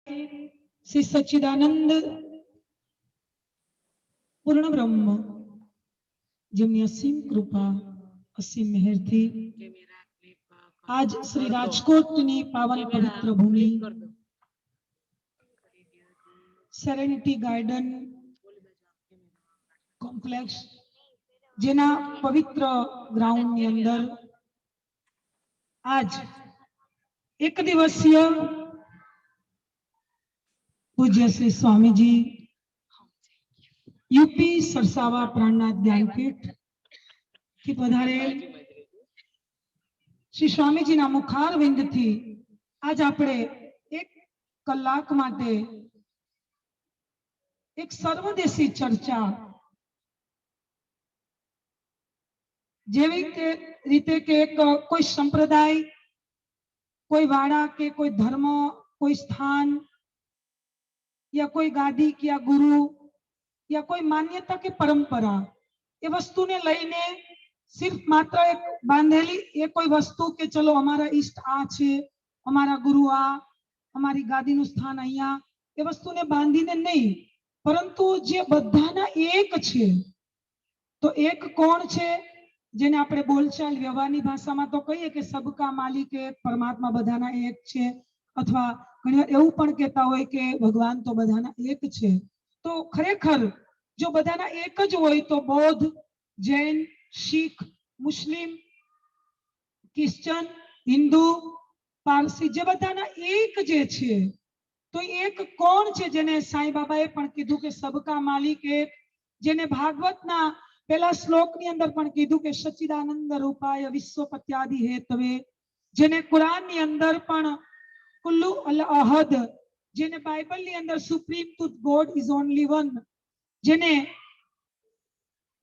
श्री सच्चिदानंद पूर्ण ब्रह्म જેમની અસીમ કૃપા અસીમ મહેરથી આજ શ્રી રાજકોટની પાવન પવિત્ર ભૂમિ સેરેનિટી ગાર્ડન કોમ્પ્લેક્સ જેના પવિત્ર ગ્રાઉન્ડની અંદર આજ એક દિવસીય पूज्य श्री स्वामी जी यूपी सरसावा प्राणनाथ ज्ञानपीठ की पधारे श्री स्वामी जी ना मुखारविंद थी आज आपणे एक कलाक माटे एक सर्वदेशी चर्चा जेवी के रीते के कोई संप्रदाय कोई वाड़ा के कोई धर्म कोई स्थान या कोई गादी या गुरु या कोई मान्यता की परंपरा ये वस्तु ने लईने सिर्फ मात्र एक बांधेली ये कोई वस्तु के चलो हमारा इष्ट आ छे हमारा गुरु आ हमारी गादी नु स्थान अहींया ये वस्तु ने बांधीने नहीं परंतु जे बधाना एक छे तो एक कोण छे जेने आपणे बोलचाल व्यवहारनी भाषामां तो कहीए के सबका मालिक एक परमात्मा बधाना एक छे अथवा घणीवार एवुं पण कहेता होय के भगवान तो बधाना एक छे तो खरेखर जो बधाना एक ज होय तो बौद्ध जैन शीख मुस्लिम क्रिश्चियन हिंदू पारसी जे बधाना एक जे छे तो एक कोण छे जेने साईं बाबाए पण कीधुं के सबका मालिक एक जेने भागवतना पहला श्लोकनी अंदर पण कीधुं के सच्चिदानंद रूपाय विश्वपत्यादि हेतवे जेने कुराननी अंदर पण कुल्लू अल अहद जेने बाइबल नी अंदर supreme to God is only one जेने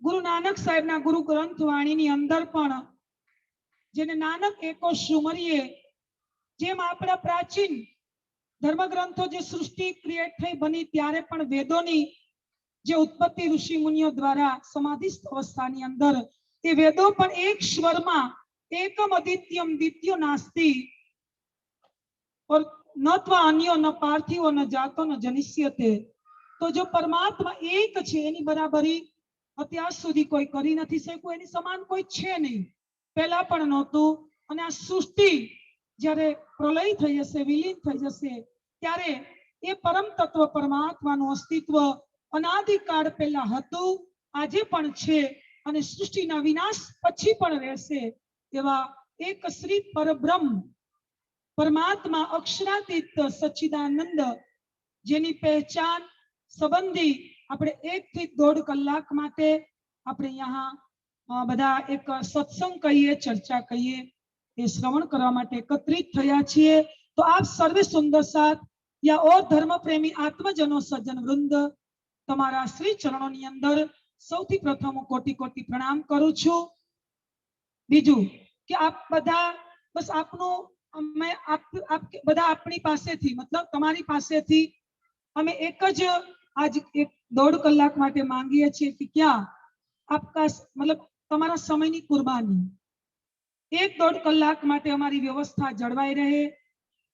गुरु नानक साहेब ना गुरु ग्रंथ वाणी नी अंदर पण जेने नानक एको सुमरिए जेम आपड़ा प्राचीन धर्म ग्रंथो जे सृष्टि क्रिएट थई बनी त्यारे पण वेदोनी जे उत्पत्ति ऋषि मुनियो द्वारा समाधिस्थ अवस्थानी अंदर ए वेदो पण एक स्वरमा एकम अद्वितीयम द्वितीयो नास्ति और न त्वा अन्यो न पार्थिव न जातो न जनिष्यते तो जो परमात्मा एक छे एनी बराबरी અત્યાર સુધી કોઈ કરી નથી શક્યું એની સમાન કોઈ છે નહીં પહેલા પણ નહોતું અને આ સૃષ્ટિ જ્યારે પ્રલય થઈ જશે વિલીન થઈ જશે ત્યારે એ પરમ તત્વ પરમાત્માનું અસ્તિત્વ અનાદિકાળ પહેલા હતું આજે પણ છે અને સૃષ્ટિના વિનાશ પછી પણ રહેશે એવા એક શ્રી પરબ્રહ્મ परमात्मा अक्षरातीत सच्चिदानंद जेनी पहचान संबंधी આપણે 1 થી 1.5 કલાક માટે આપણે यहाँ બધા એક સત્સંગ કહીએ ચર્ચા કહીએ એ શ્રવણ કરવા માટે એકત્રિત થયા છીએ તો આપ સર્વે સુંદર સાથ या और धर्म प्रेमी आत्मजनो सज्जन वृंद તમારા શ્રી ચરણોની અંદર સૌથી પ્રથમ કોટી કોટી પ્રણામ કરું છું બીજું કે આપ બધા બસ આપનું અમે आप બધા આપણી પાસેથી मतलब તમારી પાસેથી અમે એક જ आज 1.5 કલાક માટે માંગીએ છીએ કે क्या आपका मतलब તમારા સમયની કુરબાની 1.5 કલાક માટે અમારી વ્યવસ્થા જળવાઈ રહે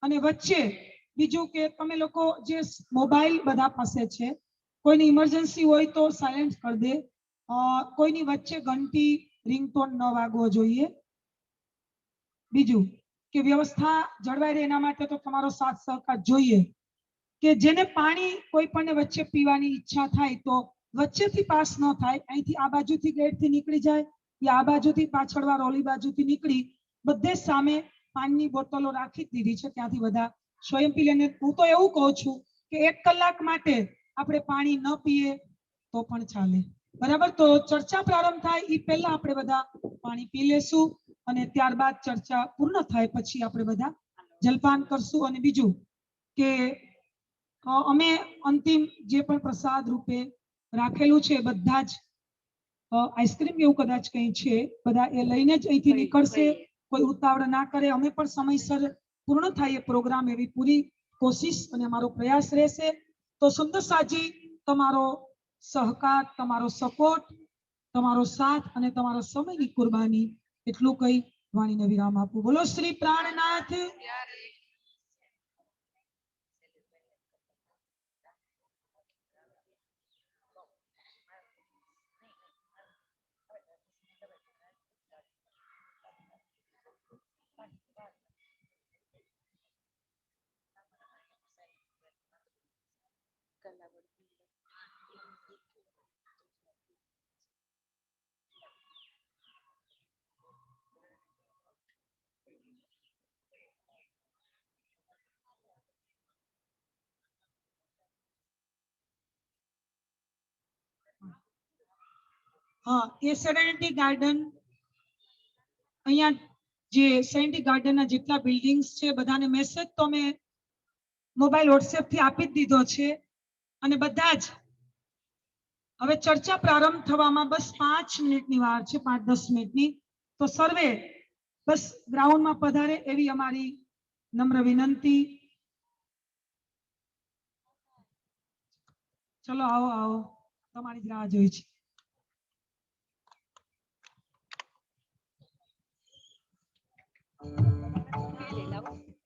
અને વચ્ચે બીજું કે તમે લોકો જે મોબાઈલ બધા પાસે છે કોઈની ઇમરજન્સી હોય તો સાયલેન્ટ કરી દે કોઈની વચ્ચે ઘંટી રિંગટોન ન વાગવો જોઈએ બીજું કે વ્યવસ્થા જળવાઈ રહે એના માટે તો તમારો સાથ સહકાર જોઈએ કે જેને પાણી કોઈ પણ વચ્ચે પીવાની ઈચ્છા થાય તો વચ્ચેથી પાસ ન થાય અહીંથી આ બાજુથી ગેટથી નીકળી જાય या आ बाजुथी पाछळवार ओली बाजुथी નીકળી બધે સામે પાણીની બોટલો રાખી દીધી છે ત્યાંથી બધા સ્વયં પી લેને હું તો એવું કહું છું કે 1 કલાક માટે આપણે પાણી ન પીએ તો પણ ચાલે બરાબર તો ચર્ચા પ્રારંભ થાય ઈ પહેલા આપણે બધા પાણી પી લેશું અને ત્યારબાદ ચર્ચા પૂર્ણ થાય પછી આપણે બધા જલપાન કરશું અને બીજું કે અમે અંતિમ જે પણ પ્રસાદ રૂપે રાખેલું છે બધા જ आइसक्रीम એવું કદાચ કઈ છે બધા એ લઈને જ અહીંથી નીકળશે કોઈ ઉતાવળ ના કરે અમે પણ સમયસર પૂર્ણ થાય એ પ્રોગ્રામ એવી પૂરી કોશિશ અને અમારો પ્રયાસ રહેશે તો સુંદર સાજી તમારો સહકાર તમારો સપોર્ટ તમારો સાથ અને તમારો સમયની કુરબાની એટલું કઈ વાણીને વિરામ આપું બોલો શ્રી પ્રાણનાથ हाँ, ये सेरेनिटी गार्डन अहिया जे सेरेनिटी गार्डन ना जितना बिल्डिंग्स छे बधाने मेसेज तो मैं मोबाइल व्हाट्सएप थी आपी ज दीधो छे अने बधा ज हवे चर्चा प्रारंभ थवामां बस 5 मिनिटनी वार छे, 5-10 मिनिटनी। तो सर्वे बस ग्राउंड में पधारे एवी अमारी नम्र विनंती। चलो आओ आओ, तमारी ज राह जोई छे।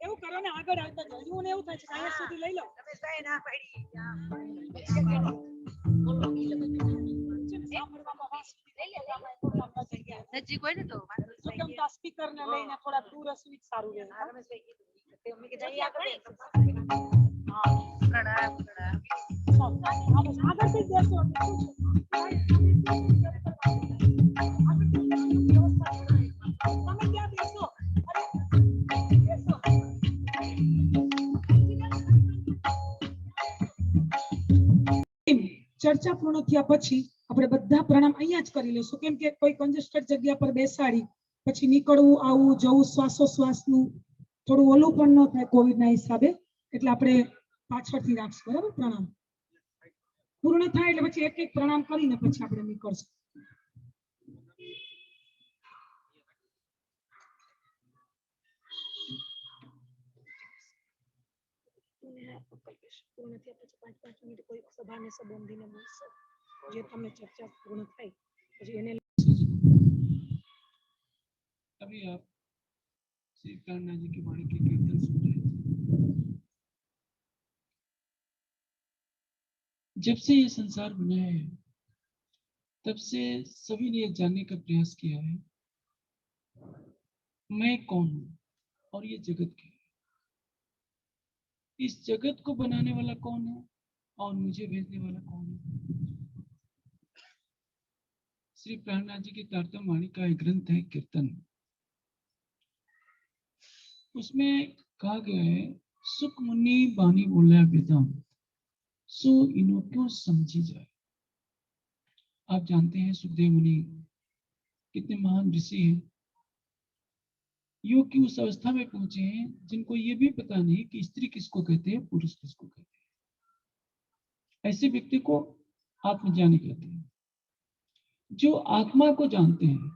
એવું કરો ને, આગળ આવતા જાઓ. હું એવું થાય છે અહીંયા સુધી લઈ લો. તમે સાઈ ના પાડી. નજીક હોય ને તો કેમ તો સ્પીકર ને લઈને થોડા દૂર હસવી સારું રહે. રમેશભાઈ કીધું મેં કીધું અહીંયા આગળ. હા, પ્રણામ પ્રણામ. આગળથી બેસો. તમે ક્યાં બેસો? चर्चा पूर्ण थया पछी આપણે બધા પ્રણામ અહીંયા જ કરી લેશું, કેમ કે કોઈ કંજસ્ટેડ જગ્યા પર બેસાડી પછી નીકળવું આવું જવું શ્વાસોશ્વાસનું થોડું ઓલું પણ ન થાય કોવિડના હિસાબે, એટલે આપણે પાછળથી રાખશું. બરાબર? પ્રણામ પૂર્ણ થાય એટલે પછી એક એક પ્રણામ કરીને પછી આપણે નીકળશું. पूर्ण थया પછી 5-5 મિનિટ કોઈ સભાને સંબોધીને બોલશો, જે તમને ચર્चा પૂર્ણ થાય પછી એને अभी आप श्री प्राणनाथ जी की वाणी के कीर्तन सुन रहे थे। जब से ये संसार बना है तब से सभी ने जानने का प्रयास किया है मैं कौन हूं और ये जगत क्या है। इस जगत को बनाने वाला कौन है और मुझे भेजने वाला कौन है। श्री प्राणनाथ जी की तारतम वाणी का एक ग्रंथ है कीर्तन, उसमें कहा गया है सुख मुनि बानी बोला वेदांत सो इनो क्यों समझी जाए। आप जानते हैं सुखदेव मुनि कितने महान ऋषि हैं, योग की उस अवस्था में पहुंचे हैं जिनको ये भी पता नहीं कि स्त्री किसको कहते हैं पुरुष किसको कहते हैं। ऐसे व्यक्ति को आत्मज्ञानी कहते हैं। जो आत्मा को जानते हैं,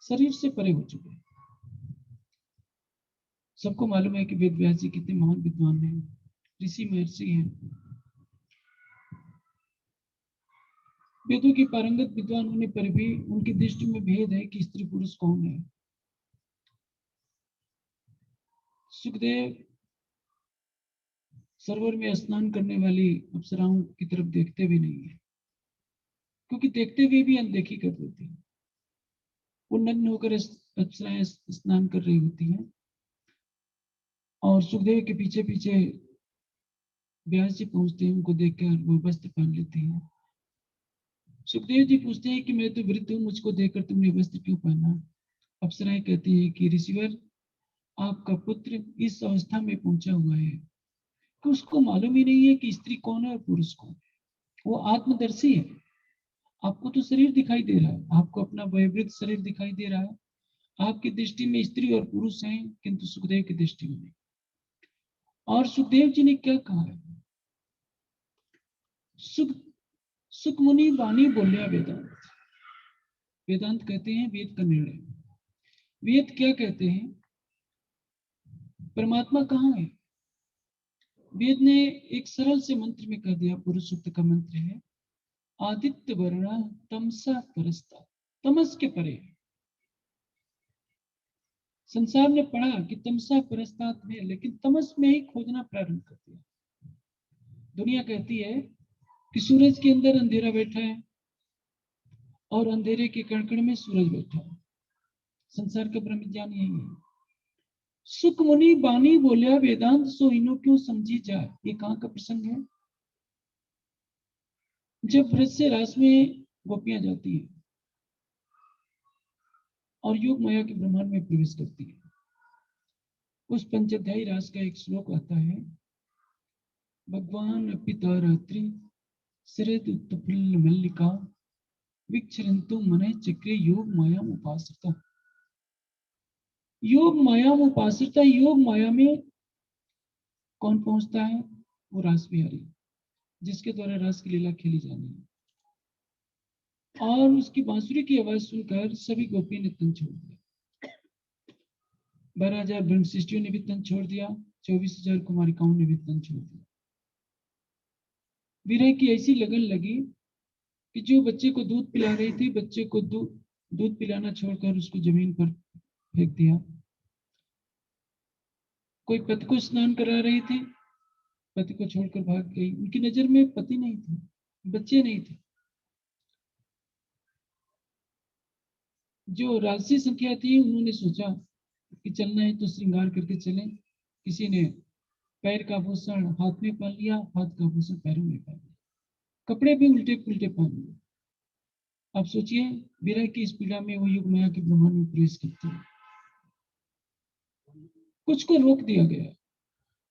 शरीर से परे हो चुके हैं। सबको मालूम है कि वेद व्यास जी कितने महान विद्वान हैं, ऋषि महर्षि हैं, वेदों के पारंगत विद्वान होने पर भी उनकी दृष्टि में भेद है कि स्त्री पुरुष कौन है। सुखदेव सरोवर में स्नान करने वाली अप्सराओं की तरफ देखते भी नहीं है, क्योंकि देखते हुए भी अनदेखी कर देते हैं। वो नग्न होकर अप्सराएं स्नान कर रही होती हैं और सुखदेव के पीछे पीछे व्यास जी पहुंचते हैं, उनको देखकर वो वस्त्र पहन लेते हैं। सुखदेव जी पूछते हैं कि मैं तो वृद्ध हूं, मुझको देखकर तुमने वस्त्र क्यों पहना। अप्सराएं कहती हैं कि ऋषिवर आपका पुत्र इस अवस्था में पहुंचा हुआ है कि उसको मालूम ही नहीं है कि स्त्री कौन है और पुरुष कौन है। वो आत्मदर्शी है। आपको तो शरीर दिखाई दे रहा है, आपको अपना वयोवृद्ध शरीर दिखाई दे रहा है, आपकी दृष्टि में स्त्री और पुरुष हैं, किंतु सुखदेव की दृष्टि में नहीं। और सुखदेव जी ने क्या कहा है, सुख मुनि वाणी बोलिया वेदांत। वेदांत कहते हैं वेद का निर्णय। वेद क्या कहते हैं, परमात्मा कहाँ है। वेद ने एक सरल से मंत्र में कह दिया, पुरुष सूक्त का मंत्र है आदित्य वर्ण तमसा परस्ता, तमस के परे। संसार ने पढ़ा कि तमसा परस्तात में, लेकिन तमस में ही खोजना प्रारंभ कर दिया। दुनिया कहती है कि सूरज के अंदर अंधेरा बैठा है और अंधेरे के कण में सूरज बैठा है। संसार का ब्रह्म ज्ञान यही है। सुख मुनि बानी बोलिया वेदांत सो इनो क्यों समझी जाए। ये कहाँ का प्रसंग है, जब व्रत से रास में गोपियां जाती है और योग माया के ब्रह्मांड में प्रवेश करती है, उस पंचाध्यायी रास का एक श्लोक आता है, भगवान पिता रात्रि शरद उत्पल मल्लिका विक्षरंतु मने चक्रे योग माया उपासता। योग माया उपासता, योग माया में कौन पहुंचता है? वो रास बिहारी, जिसके द्वारा रास की लीला खेली जानी है। और उसकी बांसुरी की आवाज सुनकर सभी गोपी ने तन छोड़ दिया। 12,000 ब्रह्मशिष्टियों ने भी तन छोड़ दिया, 24,000 कुमारिकाओं ने भी तन छोड़ दिया। विरह की ऐसी लगन लगी कि जो बच्चे को दूध पिला रही थी, बच्चे को दूध पिलाना छोड़कर उसको जमीन पर फेंक दिया। कोई पति को स्नान करा रही थी, पति को छोड़कर भाग गई। उनकी नजर में पति नहीं थे, बच्चे नहीं थे। जो राजसी संख्या थी, उन्होंने सोचा कि चलना है तो श्रृंगार करके चलें। किसी ने पैर का आभूषण हाथ में पहन लिया, हाथ का आभूषण पैरों में पहन लिया, कपड़े भी उल्टे पुल्टे पहन लिए। अब सोचिए, विरह की इस पीड़ा में वो युग माया के ब्रह्मांड में प्रवेश करते हैं। कुछ को रोक दिया गया।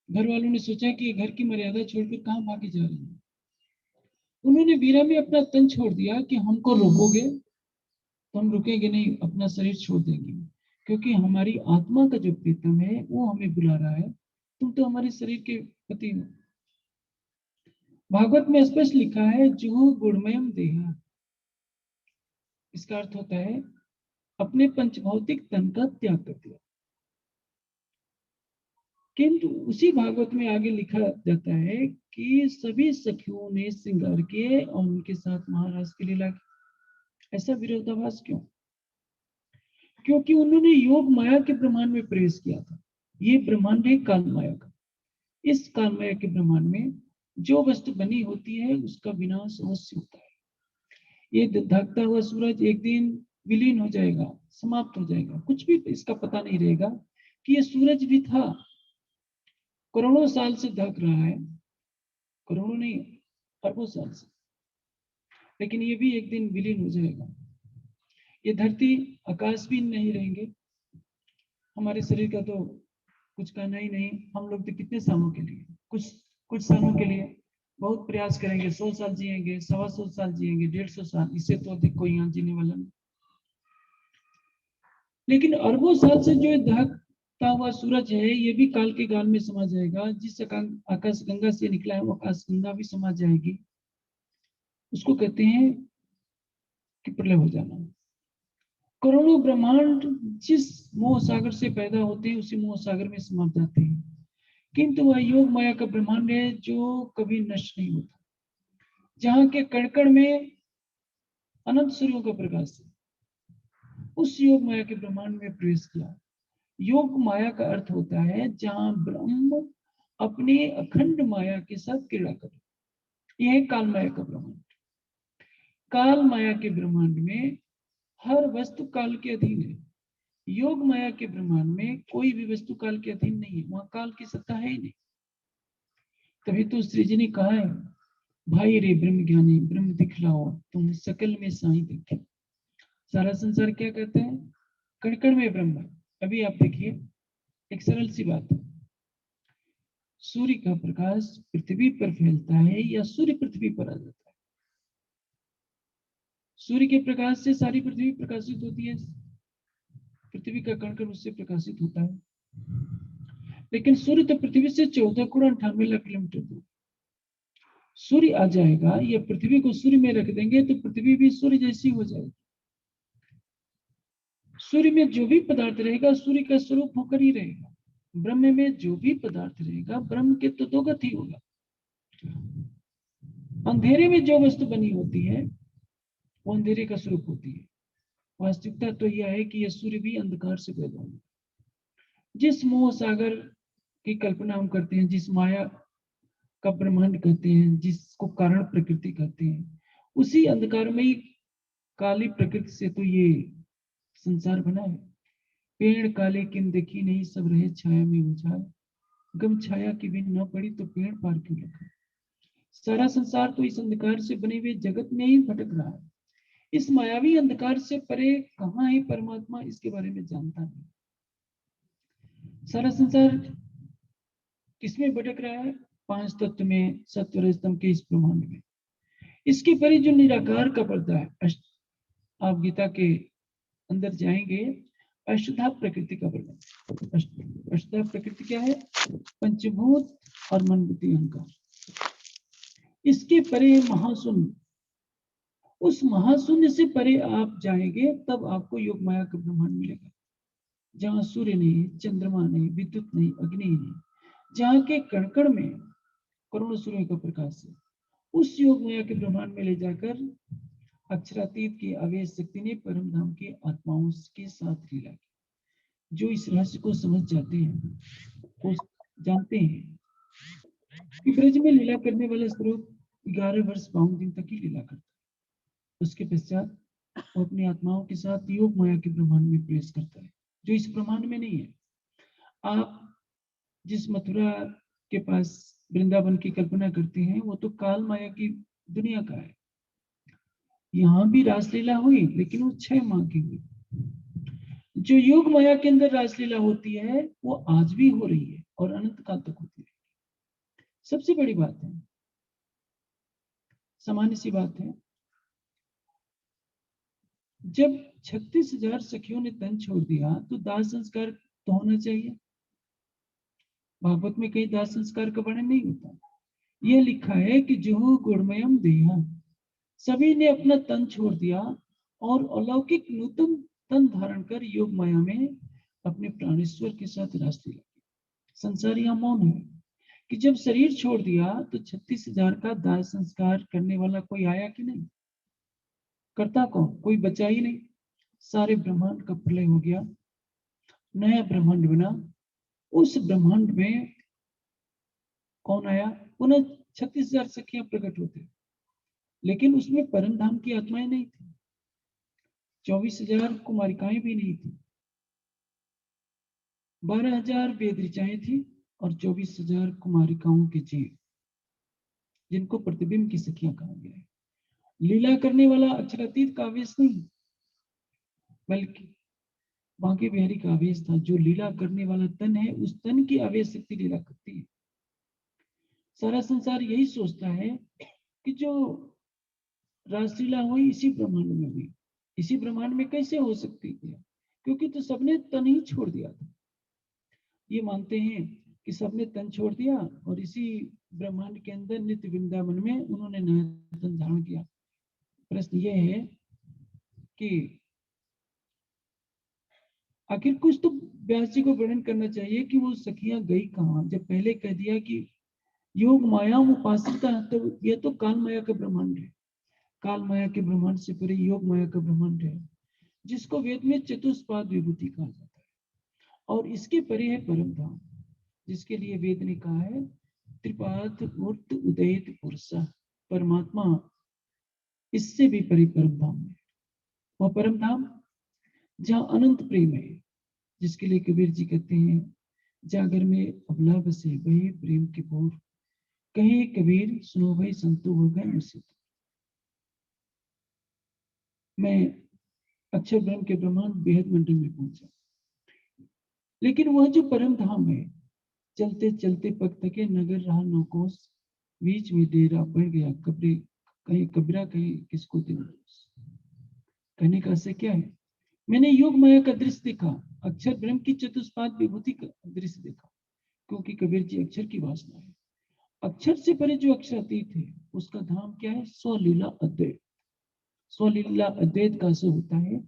घर वालों ने सोचा कि घर की मर्यादा छोड़कर कहां भागी जा रही है। उन्होंने वीरा में अपना तन छोड़ दिया कि हमको रोकोगे तो हम रुकेंगे नहीं, अपना शरीर छोड़ देंगे, क्योंकि हमारी आत्मा का जो प्रीतम है वो हमें बुला रहा है, तुम तो हमारे शरीर के पति हो। भागवत में स्पष्ट लिखा है, जो गुणमयम देहा, इसका अर्थ होता है अपने पंचभौतिक तन का त्याग कर दिया। किंतु उसी भागवत में आगे लिखा जाता है कि सभी सखियों ने श्रृंगार किए और उनके साथ महाराज की लीला की। ऐसा विरोधाभास क्यों? क्योंकि उन्होंने योग माया के ब्रह्मांड में प्रवेश किया था। ये ब्रह्मांड है काल माया का। इस काल माया के ब्रह्मांड में जो वस्तु बनी होती है उसका विनाश अवश्य होता है। ये धकता हुआ सूरज एक दिन विलीन हो जाएगा, समाप्त हो जाएगा। कुछ भी इसका पता नहीं रहेगा कि ये सूरज भी था, करोड़ों साल से धक रहा है, करोड़ों नहीं अरबों साल से, लेकिन ये भी एक दिन विलीन हो जाएगा। ये धरती आकाश भी नहीं रहेंगे। हमारे शरीर का तो कुछ कहना ही नहीं। हम लोग तो कितने सालों के लिए, कुछ सालों के लिए बहुत प्रयास करेंगे, 100 साल जिएंगे, 125 साल जिएंगे, 150 साल, इससे तो अधिक कोई यहाँ जीने वाला नहीं। लेकिन अरबों साल से जो धकता हुआ सूरज है, ये भी काल के गाल में समा जाएगा। जिस आकाश गंगा से निकला है वो आकाश गंगा भी समा जाएगी। उसको कहते हैं कि प्रलय हो जाना। करोड़ों ब्रह्मांड जिस मोह सागर से पैदा होते हैं उसी मोह सागर में समा जाते हैं। किंतु वह योग माया का ब्रह्मांड है जो कभी नष्ट नहीं होता, जहां के कण कण में अनंत सूर्यों का प्रकाश है। उस योग माया के ब्रह्मांड में प्रवेश किया। योग माया का अर्थ होता है जहां ब्रह्म अपने अखंड माया के साथ क्रीड़ा करे। यह काल माया का ब्रह्मांड। काल माया के ब्रह्मांड में हर वस्तु काल के अधीन है। योग माया के ब्रह्मांड में कोई भी वस्तु काल के अधीन नहीं है, वहां काल की सत्ता है ही नहीं। तभी तो श्री जी ने कहा है, भाई रे ब्रह्म ज्ञानी ब्रह्म दिखलाओ, तुम सकल में साई देखे। सारा संसार क्या कहता है? कण कण में ब्रह्म है। अभी आप देखिए, एक सरल सी बात है, सूर्य का प्रकाश पृथ्वी पर फैलता है या सूर्य पृथ्वी पर आ जाता है? सूर्य के प्रकाश से सारी पृथ्वी प्रकाशित होती है, पृथ्वी का कण कण उससे प्रकाशित होता है। लेकिन सूर्य तो पृथ्वी से 14 करोड़ 98 लाख किलोमीटर दूर। सूर्य आ जाएगा या पृथ्वी को सूर्य में रख देंगे तो पृथ्वी भी सूर्य जैसी हो जाएगी। सूर्य में जो भी पदार्थ रहेगा सूर्य का स्वरूप होकर ही रहेगा। ब्रह्म में जो भी पदार्थ रहेगा ब्रह्म के तो दो गति होगा। अंधेरे में जो वस्तु बनी होती है वो अंधेरे का स्वरूप होती है। वास्तविकता तो यह है कि यह सूर्य भी अंधकार से पैदा हुआ। जिस मोह सागर की कल्पना हम करते हैं, जिस माया का ब्रह्मांड कहते हैं, जिसको कारण प्रकृति कहते हैं, उसी अंधकार में ही काली प्रकृति से तो ये संसार बना है। पेड़ काले किन देखी नहीं, सब रहे छाया में उजाड़, गम छाया की बिन न पड़ी तो पेड़ पार क्यों लगा। सारा संसार तो इस अंधकार से बने हुए जगत में ही भटक रहा है। इस मायावी अंधकार से परे कहाँ है परमात्मा, इसके बारे में जानता नहीं। सारा संसार किसमें भटक रहा है? पांच तत्व में, सत्व रजतम के इस ब्रह्मांड में। इसके परे जो निराकार का पर्दा है, आप गीता के अंदर जाएंगे, अष्टधा प्रकृति का वर्णन। अष्टधा प्रकृति क्या है? पंचभूत और मन बुद्धि अहंकार। इसके परे महाशून्य, उस महाशून्य से परे आप जाएंगे तब आपको योग माया का ब्रह्मांड मिलेगा, जहां सूर्य नहीं, चंद्रमा नहीं, विद्युत नहीं, अग्नि नहीं, जहां के कण में करोड़ों सूर्य का प्रकाश है। उस योग माया के ब्रह्मांड में ले जाकर अक्षरातीत की आवेश शक्ति ने परम धाम की आत्माओं के साथ लीला की। जो इस रहस्य को समझ जाते हैं, वो जानते हैं कि ब्रज में लीला करने वाला स्वरूप 11 वर्ष 52 दिन तक ही लीला करता है। उसके पश्चात वो अपनी आत्माओं के साथ योग माया के ब्रह्मांड में प्रवेश करता है, जो इस ब्रह्मांड में नहीं है। आप जिस मथुरा के पास वृंदावन की कल्पना करते हैं, वो तो काल माया की दुनिया का है। यहाँ भी रासलीला हुई, लेकिन वो 6 माह की हुई। जो योग माया के अंदर रासलीला होती है, वो आज भी हो रही है और अनंत काल तक होती है। सबसे बड़ी बात है, सामान्य सी बात है, जब 36,000 सखियों ने तन छोड़ दिया तो दाह संस्कार तो होना चाहिए। भागवत में कहीं दाह संस्कार का वर्णन नहीं होता। यह लिखा है कि जुहु गुणमयम देहा, सभी ने अपना तन छोड़ दिया और अलौकिक नूतन तन धारण कर योग माया में अपने प्राणेश्वर के साथ रासलीला की। संसार यहाँ मौन है कि जब शरीर छोड़ दिया तो 36,000 का दाह संस्कार करने वाला कोई आया कि नहीं? करता कौन? कोई बचा ही नहीं। सारे ब्रह्मांड का प्रलय हो गया, नया ब्रह्मांड बना। उस ब्रह्मांड में कौन आया? पुनः 36,000 सखियां प्रकट होते, लेकिन उसमें परम धाम की आत्माएं नहीं थी। 24,000 कुमारिकाएं भी नहीं थी, 12,000 वेद ऋचाएं थी और 24,000 कुमारिकाओं के जीव, जिनको प्रतिबिंब की सखियां कहा गया है। लीला करने वाला अक्षरातीत का आवेश नहीं, बल्कि बांके बिहारी का आवेश था। जो लीला करने वाला तन है, उस तन की आवेश शक्ति लीला करती है। सारा संसार यही सोचता है कि जो रासलीला हुई इसी ब्रह्मांड में हुई। इसी ब्रह्मांड में कैसे हो सकती है? क्योंकि तो सबने तन ही छोड़ दिया था। ये मानते हैं कि सबने तन छोड़ दिया और इसी ब्रह्मांड के अंदर नित्य वृंदावन में उन्होंने नया तन धारण किया। प्रश्न ये है कि आखिर कुछ तो व्यास जी को वर्णन करना चाहिए कि वो सखियां गई कहाँ, जब पहले कह दिया कि योग माया उपासिता, तो यह तो काल माया का ब्रह्मांड है। काल माया के ब्रह्मांड से परे योग माया का ब्रह्मांड है, जिसको वेद में चतुष्पाद विभूति कहा जाता है। और इसके परे है परम धाम, जिसके लिए वेद ने कहा है त्रिपाद मूर्त उदयित पुरुष, परमात्मा इससे भी परे परम धाम है। वह परम धाम जहां अनंत प्रेम है, जिसके लिए कबीर जी कहते हैं जागर में अबला बसे वही प्रेम की बोर, कहे कबीर सुनो भाई संतो हो गए मुझसे। मैं अक्षर ब्रह्म के ब्रह्मांड बेहद मंडल में पहुंचा, लेकिन वह जो परम धाम है, चलते चलते पग थके नगर रहा नौकोस, बीच में डेरा पड़ गया कब्रे, कहीं कबरा कहीं किसको दिन। कहने का से क्या है? मैंने योग माया का दृश्य देखा, अक्षर ब्रह्म की चतुष्पाद विभूति का दृश्य देखा, क्योंकि कबीर जी अक्षर की वासना है। अक्षर से परे जो अक्षरातीत है, उसका धाम क्या है? स्वलीला अद्वैत। स्वलीला अद्वैत का असर होता है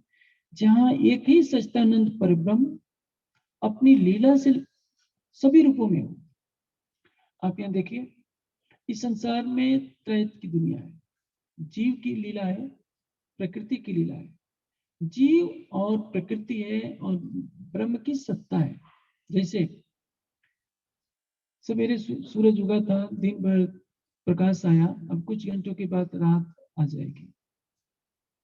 जहां एक ही सच्चिदानंद परब्रह्म अपनी लीला से सभी रूपों में हो। आप यहाँ देखिए, इस संसार में त्रैत की दुनिया है। जीव की लीला है, प्रकृति की लीला है। जीव और प्रकृति है और ब्रह्म की सत्ता है। जैसे सवेरे सूरज उगा था, दिन भर प्रकाश आया, अब कुछ घंटों के बाद रात आ जाएगी।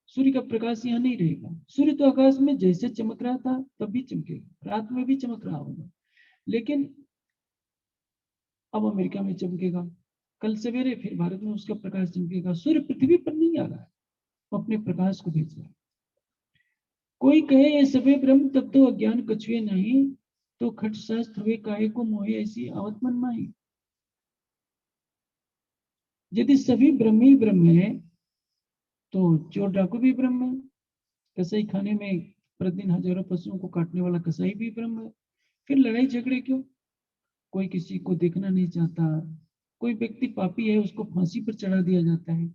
सूर्य का प्रकाश यहाँ नहीं रहेगा। सूर्य तो आकाश में जैसे चमक रहा था तब भी चमकेगा, रात में भी चमक रहा होगा, लेकिन अब अमेरिका में चमकेगा, कल सवेरे फिर भारत में उसका प्रकाश चमकेगा। सूर्य पृथ्वी पर नहीं आ रहा है, वो अपने प्रकाश को भेज रहा है। कोई कहे ये सबे ब्रह्म तब तो अज्ञान कछुए नहीं, तो खट शास्त्र हुए काहे को मोहे ऐसी आवत मन माही। यदि सभी ब्रह्म ही ब्रह्म है तो चोर डाकू भी ब्रह्म है, कसाई खाने में प्रतिदिन हजारों पशुओं को काटने वाला कसाई भी ब्रह्म है। फिर लड़ाई झगड़े क्यों? कोई किसी को देखना नहीं चाहता, कोई व्यक्ति पापी है उसको फांसी पर चढ़ा दिया जाता है,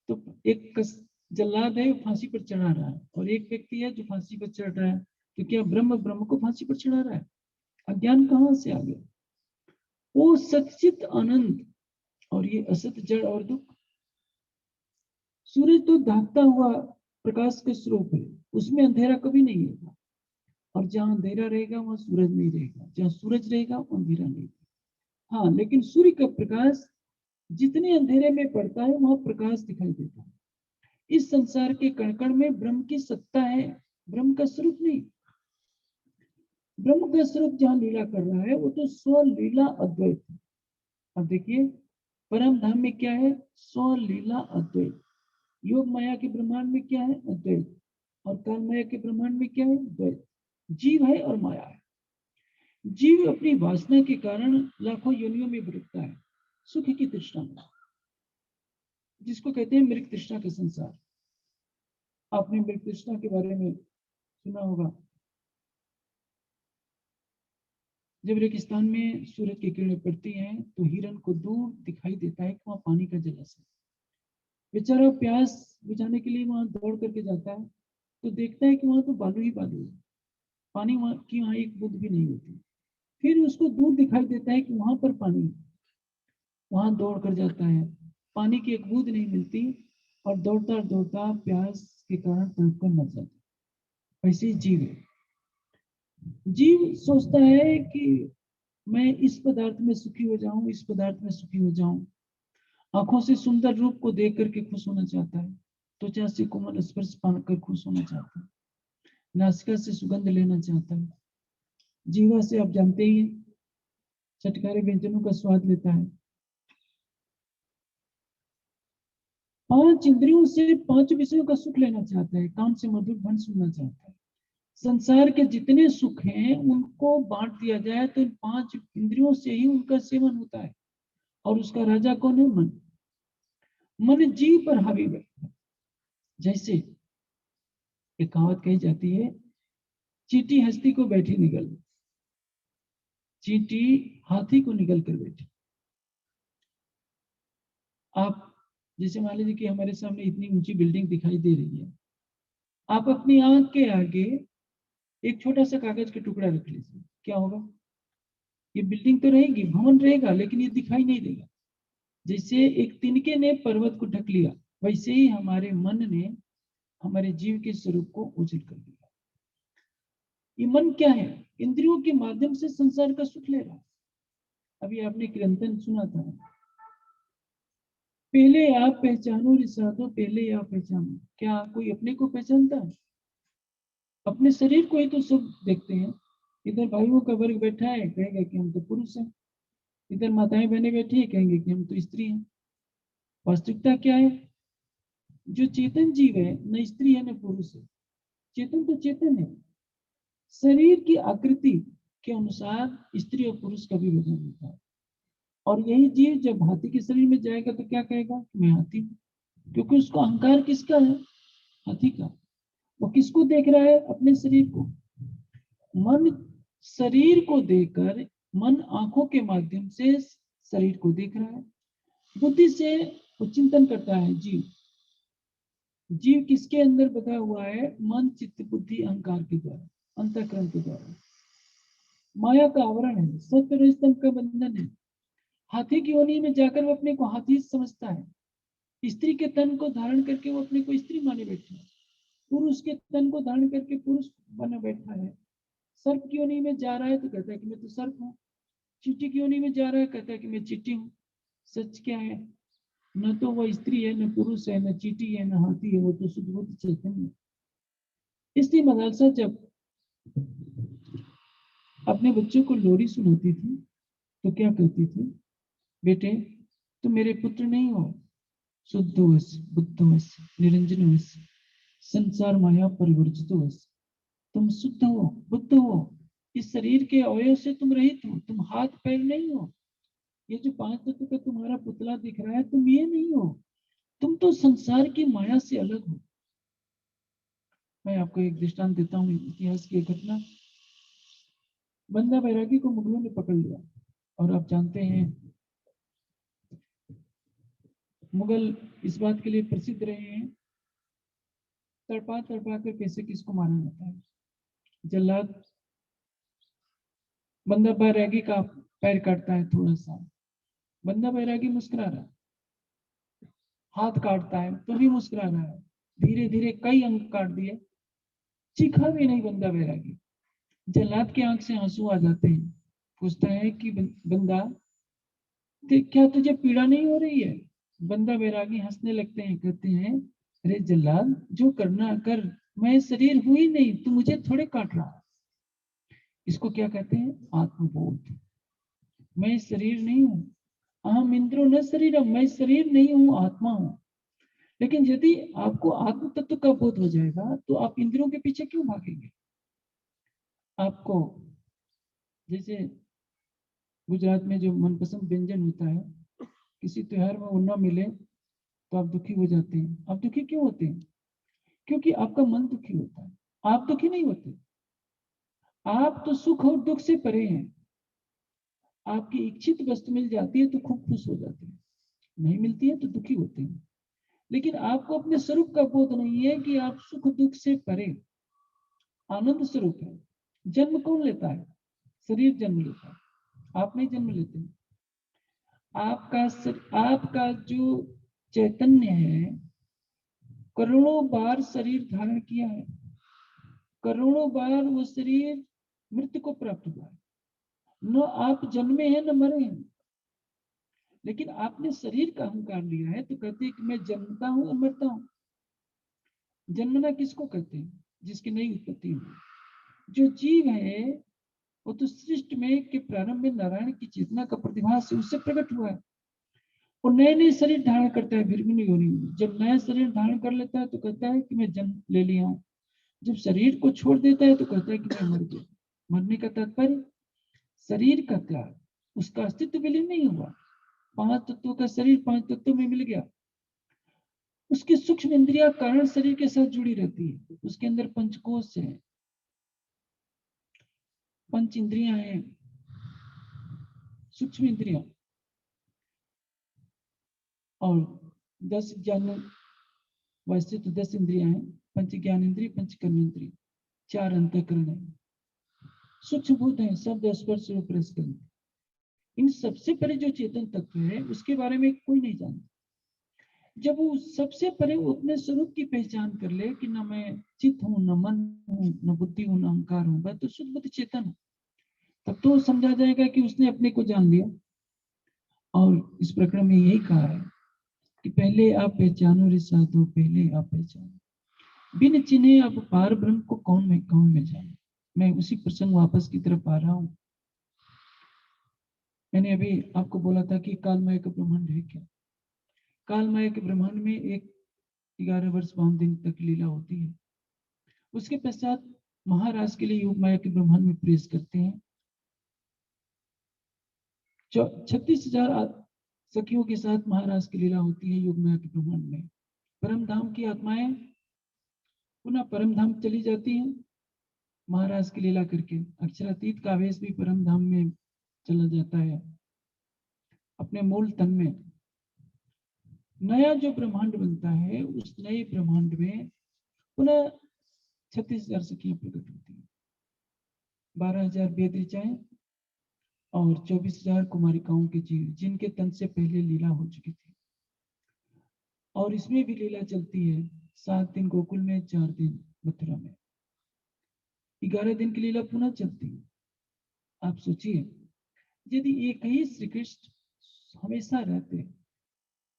तो एक जल्लाद है वो फांसी पर चढ़ा रहा है, और एक व्यक्ति है जो फांसी पर चढ़ रहा है, तो क्या ब्रह्म ब्रह्म को फांसी पर चढ़ा रहा है? अज्ञान कहां से आ गया? वो सचित आनंद और ये असत जड़ और दुख। सूरज तो दागता हुआ प्रकाश के स्वरूप है, उसमें अंधेरा कभी नहीं होगा, और जहां अंधेरा रहेगा वहां सूरज नहीं रहेगा, जहां सूरज रहेगा वहां अंधेरा नहीं रहेगा। हाँ, लेकिन सूर्य का प्रकाश जितने अंधेरे में पड़ता है वहां प्रकाश दिखाई देता है। इस संसार के कण कण में ब्रह्म की सत्ता है, ब्रह्म का स्वरूप नहीं। ब्रह्म का स्वरूप जहां लीला कर रहा है वो तो स्वलीला अद्वैत है। अब देखिए, परम धाम में क्या है? स्वलीला अद्वैत। योग माया के ब्रह्मांड में क्या है? अद्वैत। और काल माया के ब्रह्मांड में क्या है? द्वैत। जीव है और माया है। जीव अपनी वासना के कारण लाखों योनियों में भटकता है, सुख की तृष्णा में, जिसको कहते हैं मृग तृष्णा का संसार। आपने मृग तृष्णा के बारे में सुना होगा। जब रेगिस्तान में सूरज की किरणें पड़ती हैं तो हिरन को दूर दिखाई देता है कि वहां पानी का जलाशय। बेचारा प्यास बुझाने के लिए वहां दौड़ करके जाता है, तो देखता है कि वहां तो बालू ही बालू है, पानी की वहां एक बूंद भी नहीं होती। फिर उसको दूर दिखाई देता है कि वहां पर पानी है, वहां दौड़ कर जाता है, पानी की एक बूंद नहीं मिलती, और दौड़ता दौड़ता प्यास के कारण तड़प कर मर जाता है। वैसे ही जीव है। जीव सोचता है कि मैं इस पदार्थ में सुखी हो जाऊं, इस पदार्थ में सुखी हो जाऊं। आंखों से सुंदर रूप को देख करके खुश होना चाहता है, त्वचा से कोमल स्पर्श पाकर खुश होना चाहता है, नासिका से सुगंध लेना चाहता है, जीवा से आप जानते ही हैं चटकारे व्यंजनों का स्वाद लेता है, पांच इंद्रियों से पांच विषयों का सुख लेना चाहता है, कान से मधुर ध्वनि सुनना चाहता है। संसार के जितने सुख हैं उनको बांट दिया जाए तो इन पांच इंद्रियों से ही उनका सेवन होता है, और उसका राजा कौन है? मन। मन जीव पर हावी बैठता है। जैसे एक कहावत कही जाती है, चींटी हस्ती को बैठी निगल, चींटी हाथी को निगल कर बैठी। आप जैसे मान लीजिए कि हमारे सामने इतनी ऊंची बिल्डिंग दिखाई दे रही है, आप अपनी आंख के आगे एक छोटा सा कागज का टुकड़ा रख लीजिए, क्या होगा? ये बिल्डिंग तो रहेगी, भवन रहेगा, लेकिन ये दिखाई नहीं देगा। जैसे एक तिनके ने पर्वत को ढक लिया, वैसे ही हमारे मन ने हमारे जीव के स्वरूप को उजड़ कर दिया। ये मन क्या है? इंद्रियों के माध्यम से संसार का सुख ले रहा है। अभी आपने कीर्तन सुना था, पहले आप पहचानो रिसादो, पहले आप पहचानो। क्या कोई अपने को पहचानता है? अपने शरीर को ही तो सब देखते हैं। इधर भाइयों का वर्ग बैठा है, कहेगा कि हम तो पुरुष हैं। इधर माताएं बहनें बैठी है, कहेंगे कि हम तो स्त्री हैं। वास्तविकता क्या है? जो चेतन जीव है, न स्त्री है न पुरुष है, चेतन तो चेतन है। शरीर की आकृति के अनुसार स्त्री और पुरुष का भी वजन होता है। और यही जीव जब हाथी के शरीर में जाएगा तो क्या कहेगा? मैं हाथी हूँ, क्योंकि उसको अहंकार किसका है? हाथी का। वो किसको देख रहा है? अपने शरीर को। मन शरीर को देखकर, मन आंखों के माध्यम से शरीर को देख रहा है, बुद्धि से वो चिंतन करता है। जीव जीव किसके अंदर बधा हुआ है? मन चित्त बुद्धि अहंकार के द्वारा, अंतःकरण के द्वारा। माया का आवरण है, सत्य रजतम का बंधन है। हाथी की योनि में जाकर वो अपने को हाथी समझता है, स्त्री के तन को धारण करके वो अपने को स्त्री माने बैठा है, पुरुष के तन को धारण करके पुरुष बना बैठा है। सर्प की योनि में जा रहा है तो कहता है कि मैं तो सर्प हूँ, चींटी की योनि में जा रहा है कहता है कि मैं चींटी हूँ। सच क्या है? न तो वह स्त्री है, न पुरुष है, न चींटी है, न हाथी है, वो तो शुद्ध बुद्ध चैतन्य है। इसलिए मदरसा जब अपने बच्चों को लोरी सुनाती थी तो क्या कहती थी? बेटे, तुम मेरे पुत्र नहीं हो। शुद्धोऽसि बुद्धोऽसि निरंजनोऽसि संसार माया परिवर्जितोऽसि। तुम शुद्ध हो, बुद्ध हो, इस शरीर के अवयव से तुम रहित हो, तुम हाथ पैर नहीं हो। ये जो पांच तत्व का तुम्हारा पुतला दिख रहा है, तुम ये नहीं हो, तुम तो संसार की माया से अलग हो। मैं आपको एक दृष्टांत देता हूँ, इतिहास की एक घटना। बंदा बैरागी को मुगलों ने पकड़ लिया, और आप जानते हैं मुगल इस बात के लिए प्रसिद्ध रहे हैं, तड़पा तड़पा कर कैसे किसको मारा जाता है। जल्लाद बंदा बैरागी का पैर काटता है थोड़ा सा, बंदा बैरागी मुस्कुरा रहा है, हाथ काटता है तो भी मुस्कुरा रहा है, धीरे धीरे कई अंग काट दिए, चीखा भी नहीं बंदा बैरागी। जल्लाद की आंख से आंसू आ जाते हैं, पूछता है कि बंदा क्या तुझे पीड़ा नहीं हो रही है? बंदा बैरागी हंसने लगते हैं, कहते हैं अरे जल्लाद, जो करना कर, मैं शरीर हुई नहीं, तू मुझे थोड़े काट रहा है। इसको क्या कहते हैं? आत्मबोध। मैं शरीर नहीं हूं, अहम इंद्रो न शरीर, मैं शरीर नहीं हूं, आत्मा हूं। लेकिन यदि आपको आत्म तत्व का बोध हो जाएगा तो आप इंद्रियों के पीछे क्यों भागेंगे? आपको जैसे गुजरात में जो मनपसंद व्यंजन होता है, किसी त्योहार में वो न मिले तो आप दुखी हो जाते हैं। आप दुखी क्यों होते हैं? क्योंकि आपका मन दुखी होता है। आप दुखी नहीं होते, आप तो सुख और दुख से परे हैं। आपकी इच्छित वस्तु मिल जाती है तो खूब खुश हो जाते हैं, नहीं मिलती है तो दुखी होते हैं। लेकिन आपको अपने स्वरूप का बोध नहीं है कि आप सुख दुख से परे आनंद स्वरूप है। जन्म कौन लेता है? शरीर जन्म लेता है, आप नहीं जन्म लेते। आपका जो चैतन्य है, करोड़ों बार शरीर धारण किया है, करोड़ों बार वो शरीर मृत्यु को प्राप्त हुआ है। न आप जन्मे हैं न मरे हैं, लेकिन आपने शरीर का अहंकार लिया है तो कहते हैं कि मैं जन्मता हूं और मरता हूं। जन्मना किसको कहते हैं? जिसकी नई उत्पत्ति हुई। जो जीव है वो तो सृष्टि में के प्रारंभ में नारायण की चेतना का प्रतिभास से उससे प्रकट हुआ है। और नए नए शरीर धारण करता है भृगुनी योनि में। जब नया शरीर धारण कर लेता है तो कहता है कि मैं जन्म ले लिया हूं। जब शरीर को छोड़ देता है तो कहता है कि मैं मर गया। मरने का तात्पर्य शरीर का त्याग, उसका अस्तित्व विलीन नहीं हुआ। पांच तत्वों का शरीर पांच तत्वों में मिल गया। उसकी सूक्ष्म इंद्रिया कारण शरीर के साथ जुड़ी रहती है। उसके अंदर पंचकोश है, पंच इंद्रियां हैं, सूक्ष्म इंद्रियां, और 10 ज्ञान, वैसे तो 10 इंद्रियां हैं, पंच ज्ञान इंद्रिय, पंच कर्म इंद्रिय, 4 अंतःकरण है, सूक्ष्म भूत है, शब्द स्पर्श रूप रस गंध। इन सबसे परे जो चेतन तत्व है उसके बारे में कोई नहीं जानता। जब वो सबसे परे वो अपने स्वरूप की पहचान कर ले कि न मैं चित्त हूं, न मन हूं, न बुद्धि हूं, न अहंकार हूं, मैं तो शुद्ध बुद्ध चेतन हूं, तब तो समझा जाएगा कि उसने अपने को जान लिया। और इस प्रकरण में यही कहा है कि पहले आप पहचानो रे साधु, पहले आप पहचानो, बिन चिन्हे अब पार ब्रह्म को कौन में जाने। मैं उसी प्रसंग वापस की तरफ आ रहा हूं। मैंने अभी आपको बोला था कि कालमय का ब्रह्मांड है क्या। कालमय के ब्रह्मांड में एक 11 वर्ष 52 दिन तक लीला होती है। उसके पश्चात महाराज के लिए योगमाया के ब्रह्मांड में प्रवेश करते हैं। 36,000 सखियों के साथ महाराज की लीला होती है योगमाया के ब्रह्मांड में। परम धाम की आत्माएं पुनः परम धाम चली जाती हैं महाराज की लीला करके। अक्षरातीत का आवेश भी परम धाम में चला जाता है अपने मूल तन में। नया जो ब्रह्मांड बनता है उस नए ब्रह्मांड में पुनः 36,000 सखियां प्रकट होती हैं, 12,000 वेद ऋचाएं और 24,000 कुमारिकाओं के जीव, जिनके तन से पहले लीला हो चुकी थी। और इसमें भी लीला चलती है 7 दिन गोकुल में, 4 दिन मथुरा में, 11 दिन की लीला पुनः चलती है। आप सोचिए, यदि एक ही श्री कृष्ण हमेशा रहते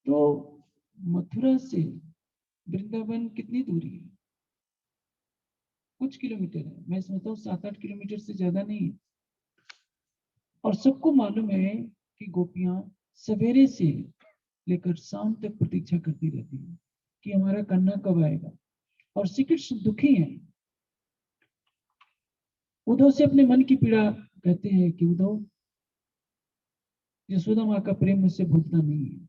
तो मथुरा से वृंदावन कितनी दूरी है? कुछ किलोमीटर है, मैं समझता हूँ 7-8 किलोमीटर से ज्यादा नहीं है। और सबको मालूम है कि गोपियां सवेरे से लेकर शाम तक प्रतीक्षा करती रहती है कि हमारा कन्या कब आएगा। और श्री कृष्ण दुखी हैं। उद्धव से अपने मन की पीड़ा कहते हैं कि उद्धव, यशोदा माँ का प्रेम मुझसे भूलता नहीं है।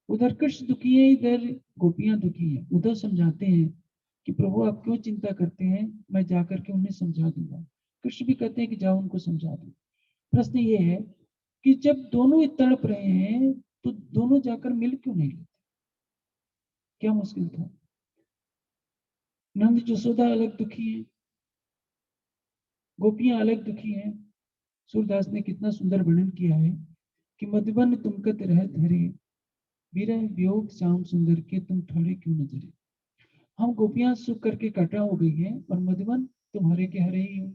उधर कृष्ण दुखी है, इधर गोपियां दुखी हैं। उद्धव समझाते हैं कि प्रभु आप क्यों चिंता करते हैं, मैं जाकर के उन्हें समझा दूंगा। कृष्ण भी कहते हैं कि जाओ उनको समझा दो। प्रश्न ये है कि जब दोनों तड़प रहे हैं तो दोनों जाकर मिल क्यों नहीं लेते? क्या मुश्किल था? नंद यशोदा अलग दुखी है, गोपियां अलग दुखी हैं। सूरदास ने कितना सुंदर वर्णन किया है कि मधुबन तुमकत रहत हरे, विरह वियोग श्याम सुंदर के तुम ठहरे क्यों नजरे। हम गोपियां सुख करके कटा हो गई हैं और मधुबन तुम हरे के हरे ही हो।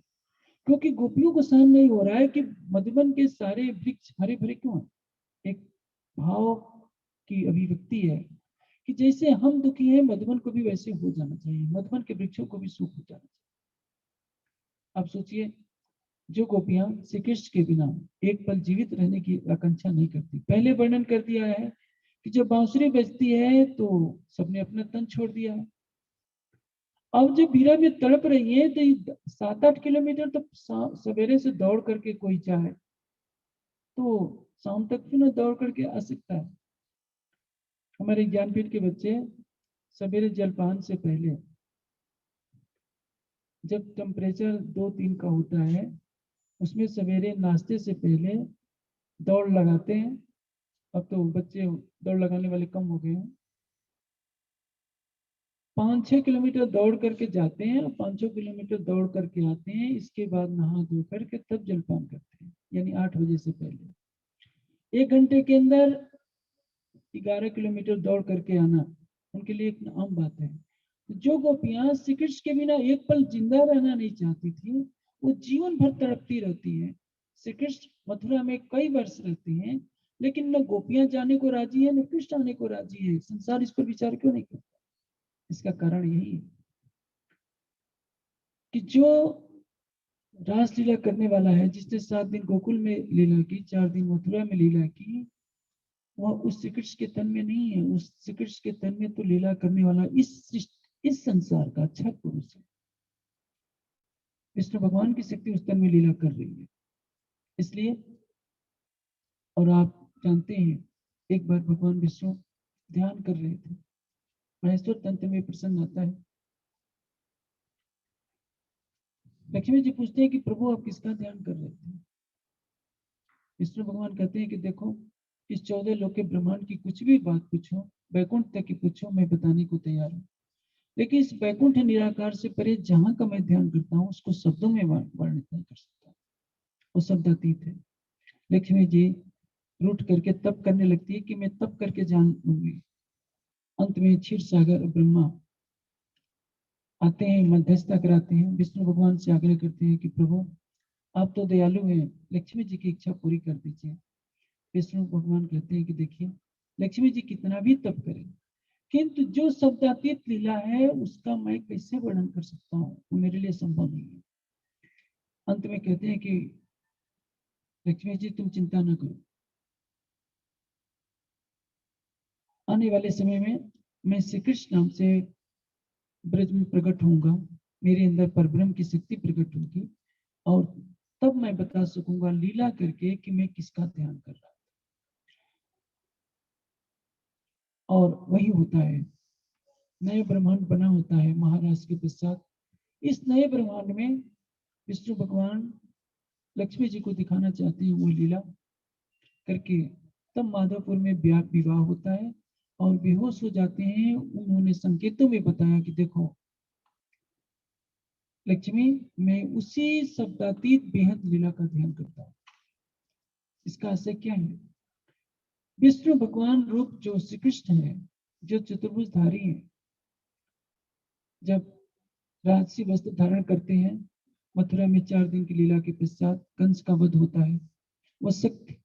क्योंकि गोपियों को सहन नहीं हो रहा है कि मधुबन के सारे वृक्ष हरे भरे क्यों हैं। एक भाव की अभिव्यक्ति है कि जैसे हम दुखी हैं मधुबन को भी वैसे हो जाना चाहिए, मधुबन के वृक्षों को भी सुख हो जाना चाहिए। अब सोचिए, जो गोपियां श्री कृष्ण के बिना एक पल जीवित रहने की आकांक्षा नहीं करती। पहले वर्णन कर दिया है कि जब बांसुरी बजती है तो सबने अपना तन छोड़ दिया है। अब जब बीरा में तड़प रही है तो 7-8 किलोमीटर तो सवेरे से दौड़ करके कोई जाए तो शाम तक क्यों ना दौड़ करके आ सकता है। हमारे ज्ञानपीठ के बच्चे सवेरे जलपान से पहले जब टेम्परेचर 2-3 का होता है उसमें सवेरे नाश्ते से पहले दौड़ लगाते हैं। अब तो बच्चे दौड़ लगाने वाले कम हो गए हैं। 5-6 किलोमीटर दौड़ करके जाते हैं और 5-6 किलोमीटर दौड़ करके आते हैं। इसके बाद नहा धो करके तब जलपान करते हैं, यानी 8 बजे से पहले। 1 घंटे के अंदर 11 किलोमीटर दौड़ करके आना उनके लिए एक आम बात है। जो गोपियां श्री कृष्ण के बिना एक पल जिंदा रहना नहीं चाहती थी वो जीवन भर तड़पती रहती है। श्री कृष्ण मथुरा में कई वर्ष रहते हैं लेकिन न गोपियां जाने को राजी है न कृष्ण आने को राजी है। संसार इस पर विचार क्यों नहीं करता? इसका कारण यही है कि जो रासलीला करने वाला है, जिसने 7 दिन गोकुल में लीला की, 4 दिन मथुरा में लीला की, वह उस श्री कृष्ण के तन में नहीं है। उस श्री कृष्ण के तन में तो लीला करने वाला इस संसार का अच्छा पुरुष है। विष्णु भगवान की शक्ति उस तन में लीला कर रही है। इसलिए, और आप जानते हैं, एक बार भगवान विष्णु ध्यान कर रहे थे, महेश्वर तंत्र में प्रसंग आता है। लक्ष्मी जी पूछते हैं कि प्रभु आप किसका ध्यान कर रहे थे? विष्णु भगवान कहते हैं कि देखो, इस 14 लोक के ब्रह्मांड की कुछ भी बात पूछो, वैकुंठ तक की पूछो, मैं बताने को तैयार हूँ। लेकिन इस वैकुंठ निराकार से परे जहां का मैं ध्यान करता हूँ उसको शब्दों में वर्णित नहीं कर सकता। वो शब्दातीत है। लक्ष्मी जी रूठ करके तप करने लगती है कि मैं तप करके जान लूंगी। अंत में क्षीर सागर ब्रह्मा आते हैं, मध्यस्थता कराते हैं, विष्णु भगवान से आग्रह करते हैं कि प्रभु आप तो दयालु हैं, लक्ष्मी जी की इच्छा पूरी कर दीजिए। विष्णु भगवान कहते हैं कि देखिए, लक्ष्मी जी कितना भी तप करें किंतु जो शब्दातीत लीला है उसका मैं कैसे वर्णन कर सकता हूँ, वो मेरे लिए संभव नहीं है। अंत में कहते हैं कि लक्ष्मी जी तुम चिंता न करो, आने वाले समय में मैं श्री कृष्ण नाम से ब्रज में प्रकट होऊंगा, मेरे अंदर परब्रह्म की शक्ति प्रकट होगी और तब मैं बता सकूंगा लीला करके कि मैं किसका ध्यान कर रहा हूं। और वही होता है, नए ब्रह्मांड बना होता है महाराज के पश्चात। इस नए ब्रह्मांड में विष्णु भगवान लक्ष्मी जी को दिखाना चाहते हैं वो लीला करके। तब माधवपुर में विवाह होता है और बेहोश हो जाते हैं। उन्होंने संकेतों में बताया कि देखो लक्ष्मी, मैं उसी शब्दातीत बेहद लीला का ध्यान करता हूँ। इसका आशय क्या है? विष्णु भगवान रूप जो श्री कृष्ण है, जो चतुर्भुजधारी है, जब राजसी वस्त्र धारण करते हैं, मथुरा में 4 दिन की लीला के पश्चात कंस का वध होता है। वह शक्ति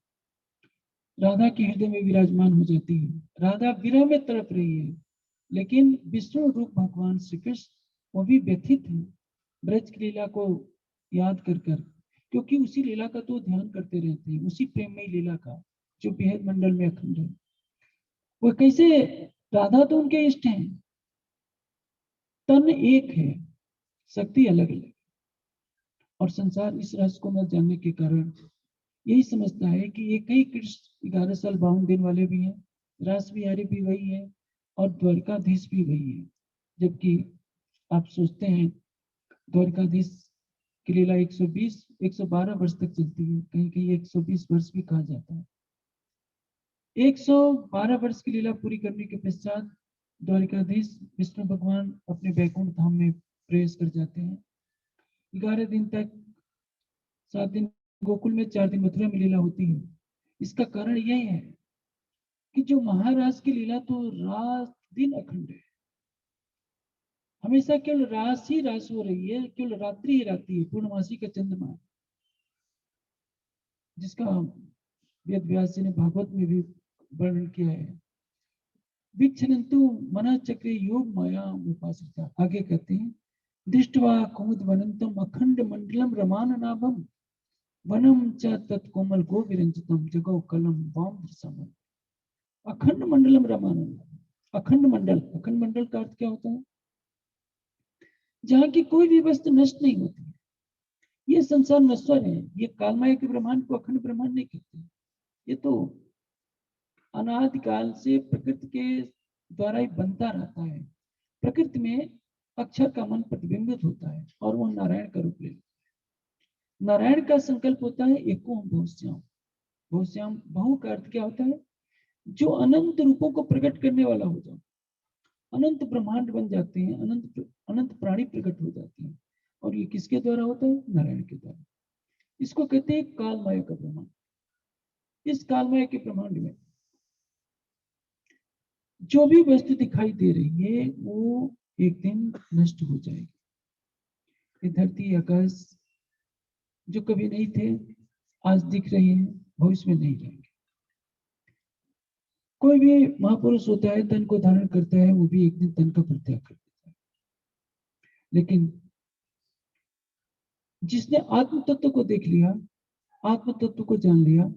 राधा के हृदय में विराजमान हो जाती है। राधा विरह में तड़प रही है लेकिन विष्णु रूप भगवान श्री कृष्ण वो भी व्यथित है ब्रज की लीला को याद कर कर, क्योंकि उसी लीला का तो ध्यान करते रहते हैं, उसी प्रेममय लीला का जो बेहद मंडल में अखंड है। वो कैसे, राधा तो उनके इष्ट हैं, तन एक है, शक्ति अलग अलग। और संसार इस रहस्य को न जानने के कारण यही समझता है कि एक ही कृष्ण 11 साल 52 दिन वाले भी हैं, रास बिहारी भी वही है, और द्वारकाधीश भी वही है। जबकि आप सोचते हैं द्वारकाधीश की लीला 120 112 वर्ष तक चलती है, कहीं कहीं 120 वर्ष भी कहा जाता है। 112 वर्ष की लीला पूरी करने के पश्चात द्वारकाधीश विष्णु भगवान अपने बैकुंठ धाम में प्रवेश कर जाते हैं। 11 दिन तक, 7 दिन गोकुल में, 4 दिन मथुरा में लीला होती है। इसका कारण यह है कि जो महाराज की लीला तो रात दिन अखंड है, हमेशा केवल रास ही रास हो रही है, केवल रात्रि ही रात्रि है, पूर्णमासी का चंद्रमा है, जिसका वेद व्यास जी ने भागवत में भी वर्णन किया है। विच्छनन्तु मना चक्रे योग माया उपासिता। आगे कहते हैं, दृष्टवा कुमुद वनंतम अखंड मंडलम रमान नाभम वनम च तत्कोमल गो विरंजितम जगो कलम वाम समम। अखंड मंडलम रमान नाभम। अखंड मंडल का अर्थ क्या होता है? जहां की कोई भी वस्तु नष्ट नहीं होती। ये संसार नश्वर है, ये कालमाया के ब्रह्मांड को अखंड ब्रह्मांड नहीं कहते। ये तो अनादिकाल से प्रकृति के द्वारा ही बनता रहता है। प्रकृति में अक्षर का मन प्रतिबिंबित होता है और वह नारायण का रूप ले लेता है। नारायण का संकल्प होता है एको बहुश्याम। बहुश्याम, बहु का अर्थ क्या होता है? जो अनंत रूपों को प्रकट करने वाला हो जाए। अनंत ब्रह्मांड बन जाते हैं, अनंत प्राणी प्रकट हो जाते हैं। और ये किसके द्वारा होता है? नारायण के द्वारा। इसको कहते हैं कालमाया का ब्रह्मांड। इस कालमाया के ब्रह्मांड में जो भी वस्तु दिखाई दे रही है वो एक दिन नष्ट हो जाएगी। ये धरती आकाश जो कभी नहीं थे आज दिख रहे हैं, भविष्य में नहीं रहेंगे। कोई भी महापुरुष होता है, तन को धारण करता है, वो भी एक दिन तन का परित्याग कर देता है। लेकिन जिसने आत्म तत्व को देख लिया, आत्म तत्व को जान लिया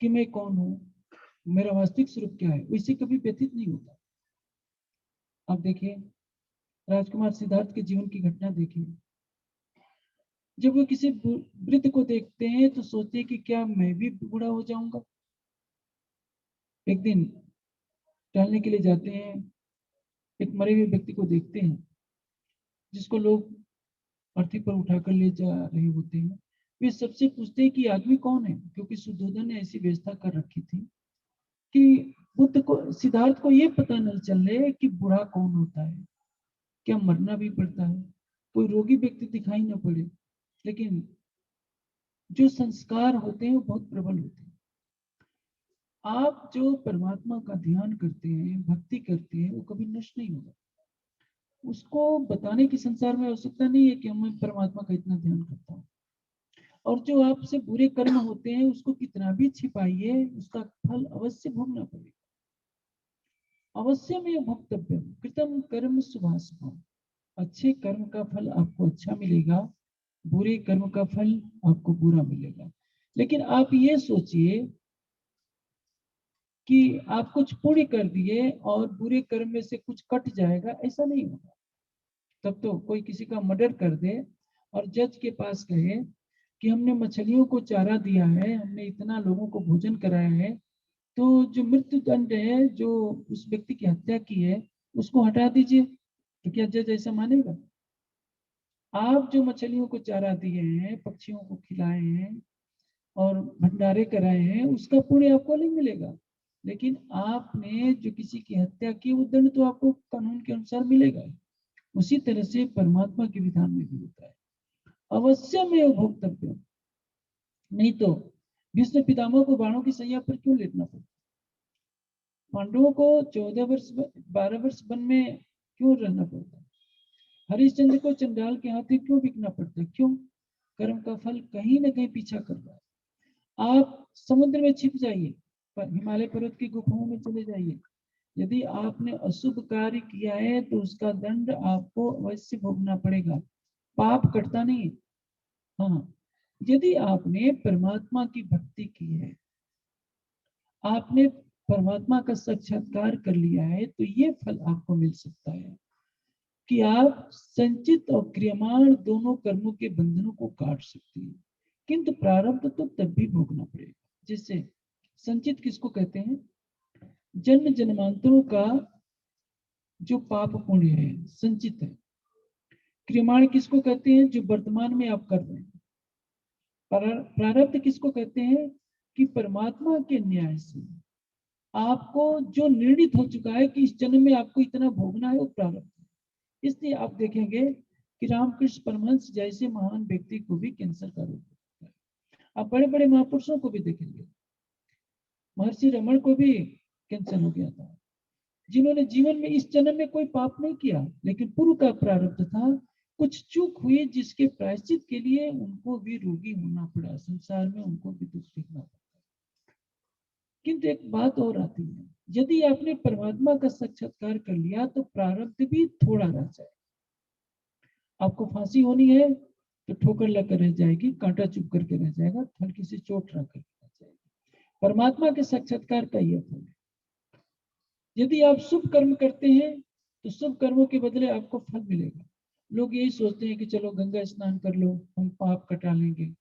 कि मैं कौन हूं, मेरा वास्तविक स्वरूप क्या है, इससे कभी व्यथित नहीं होता। आप देखिए, राजकुमार सिद्धार्थ के जीवन की घटना देखिए। जब वो किसी वृद्ध को देखते हैं तो सोचते हैं कि क्या मैं भी बूढ़ा हो जाऊंगा। एक दिन टहलने के लिए जाते हैं, एक मरे हुए व्यक्ति को देखते हैं जिसको लोग अर्थी पर उठाकर ले जा रहे होते हैं। वे सबसे पूछते हैं कि आदमी कौन है, क्योंकि सुद्धोधन ने ऐसी व्यवस्था कर रखी थी कि बुद्ध को, सिद्धार्थ को ये पता नहीं चले कि बूढ़ा कौन होता है, क्या मरना भी पड़ता है, कोई रोगी व्यक्ति दिखाई ना पड़े। लेकिन जो संस्कार होते हैं वो बहुत प्रबल होते हैं। आप जो परमात्मा का ध्यान करते हैं, भक्ति करते हैं, वो कभी नष्ट नहीं होगा। उसको बताने की संसार में आवश्यकता नहीं है कि मैं परमात्मा का इतना ध्यान करता हूँ। और जो आपसे बुरे कर्म होते हैं उसको कितना भी छिपाइए, उसका फल अवश्य भोगना पड़ेगा। अवश्य में भोक्तव्य कृतम कर्म शुभाशुभम। अच्छे कर्म का फल आपको अच्छा मिलेगा, बुरे कर्म का फल आपको बुरा मिलेगा। लेकिन आप ये सोचिए कि आप कुछ पुण्य कर दिए और बुरे कर्म में से कुछ कट जाएगा, ऐसा नहीं होगा। तब तो कोई किसी का मर्डर कर दे और जज के पास कहे कि हमने मछलियों को चारा दिया है, हमने इतना लोगों को भोजन कराया है, तो जो मृत्यु दंड है, जो उस व्यक्ति की हत्या की है, उसको हटा दीजिए। तो क्या जज ऐसा मानेगा? आप जो मछलियों को चारा दिए हैं, पक्षियों को खिलाए हैं और भंडारे कराए हैं, उसका पुण्य आपको नहीं मिलेगा। लेकिन आपने जो किसी की हत्या की, वो दंड तो आपको कानून के अनुसार मिलेगा। उसी तरह से परमात्मा के विधान में भी होता है, अवश्य में भोक्तव्य। नहीं तो भीष्म पितामह को बाणों की सैया पर क्यों लेटना पड़ा? पांडवों को 14 वर्ष 12 वर्ष वन में क्यों रहना पड़ता? हरिश्चंद्र को चंडाल के हाथ क्यों बिकना पड़ता? क्यों? कर्म का फल कहीं ना कहीं पीछा कर रहा है। आप समुद्र में छिप जाइए, पर हिमालय पर्वत की गुफाओं में चले जाइए। यदि आपने अशुभ कार्य किया है तो उसका दंड आपको अवश्य भोगना पड़ेगा। पाप कटता नहीं है। हाँ, यदि आपने परमात्मा की भक्ति की है, आपने परमात्मा का साक्षात्कार कर लिया है तो ये फल आपको मिल सकता है कि आप संचित और क्रियमाण दोनों कर्मों के बंधनों को काट सकते हैं। किंतु प्रारब्ध तो तब भी भोगना पड़ेगा। जिससे संचित किसको कहते हैं? जन्म जन्मांतरों का जो पाप पुण्य है संचित है। क्रियमाण किसको कहते हैं? जो वर्तमान में आप कर रहे हैं। प्रारब्ध किसको कहते हैं? कि परमात्मा के न्याय से आपको जो निर्णित हो चुका है कि इस जन्म में आपको इतना भोगना है, वो प्रारब्ध है। इसलिए आप देखेंगे कि रामकृष्ण परमहंस जैसे महान व्यक्ति को भी कैंसर का रोग होता है। आप बड़े बड़े महापुरुषों को भी देखेंगे, महर्षि रमन को भी कैंसर हो गया था, जिन्होंने जीवन में इस जन्म में कोई पाप नहीं किया, लेकिन पूर्व का प्रारब्ध था, कुछ चूक हुई जिसके प्रायश्चित के लिए उनको भी रोगी होना पड़ा, संसार में उनको भी दुख देखना पड़ा। किंतु एक बात और आती है, यदि आपने परमात्मा का साक्षात्कार कर लिया तो प्रारब्ध भी थोड़ा रह जाए। आपको फांसी होनी है तो ठोकर लगकर रह जाएगी, कांटा चुभ करके रह जाएगा, हल्की सी चोट रह करके रह जाएगी। परमात्मा के साक्षात्कार का यह फल है। यदि आप शुभ कर्म करते हैं तो शुभ कर्मों के बदले आपको फल मिलेगा। लोग यही सोचते हैं कि चलो गंगा स्नान कर लो, हम पाप कटा लेंगे,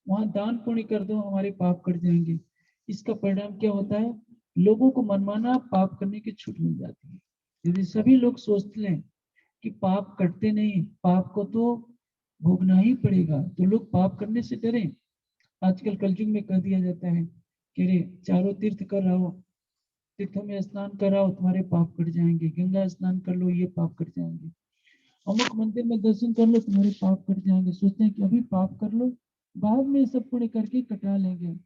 वहां दान पुण्य कर दो, हमारे पाप कट जाएंगे। इसका परिणाम क्या होता है? लोगों को मनमाना पाप करने की छूट मिल जाती है। यदि सभी लोग सोचते हैं कि पाप कटते नहीं, पाप को तो भोगना ही पड़ेगा, तो लोग पाप करने से डरें। आजकल कलयुग में कह दिया जाता है कि अरे चारों तीर्थ कर रहो, तीर्थों में स्नान कराओ, तुम्हारे पाप कट जाएंगे, गंगा स्नान कर लो, ये पाप कट जाएंगे, अमुक मंदिर में दर्शन कर लो, तुम्हारे पाप कट जाएंगे। सोचते हैं कि अभी पाप कर लो, बाद में सब पुण्य करके कटा लेंगे।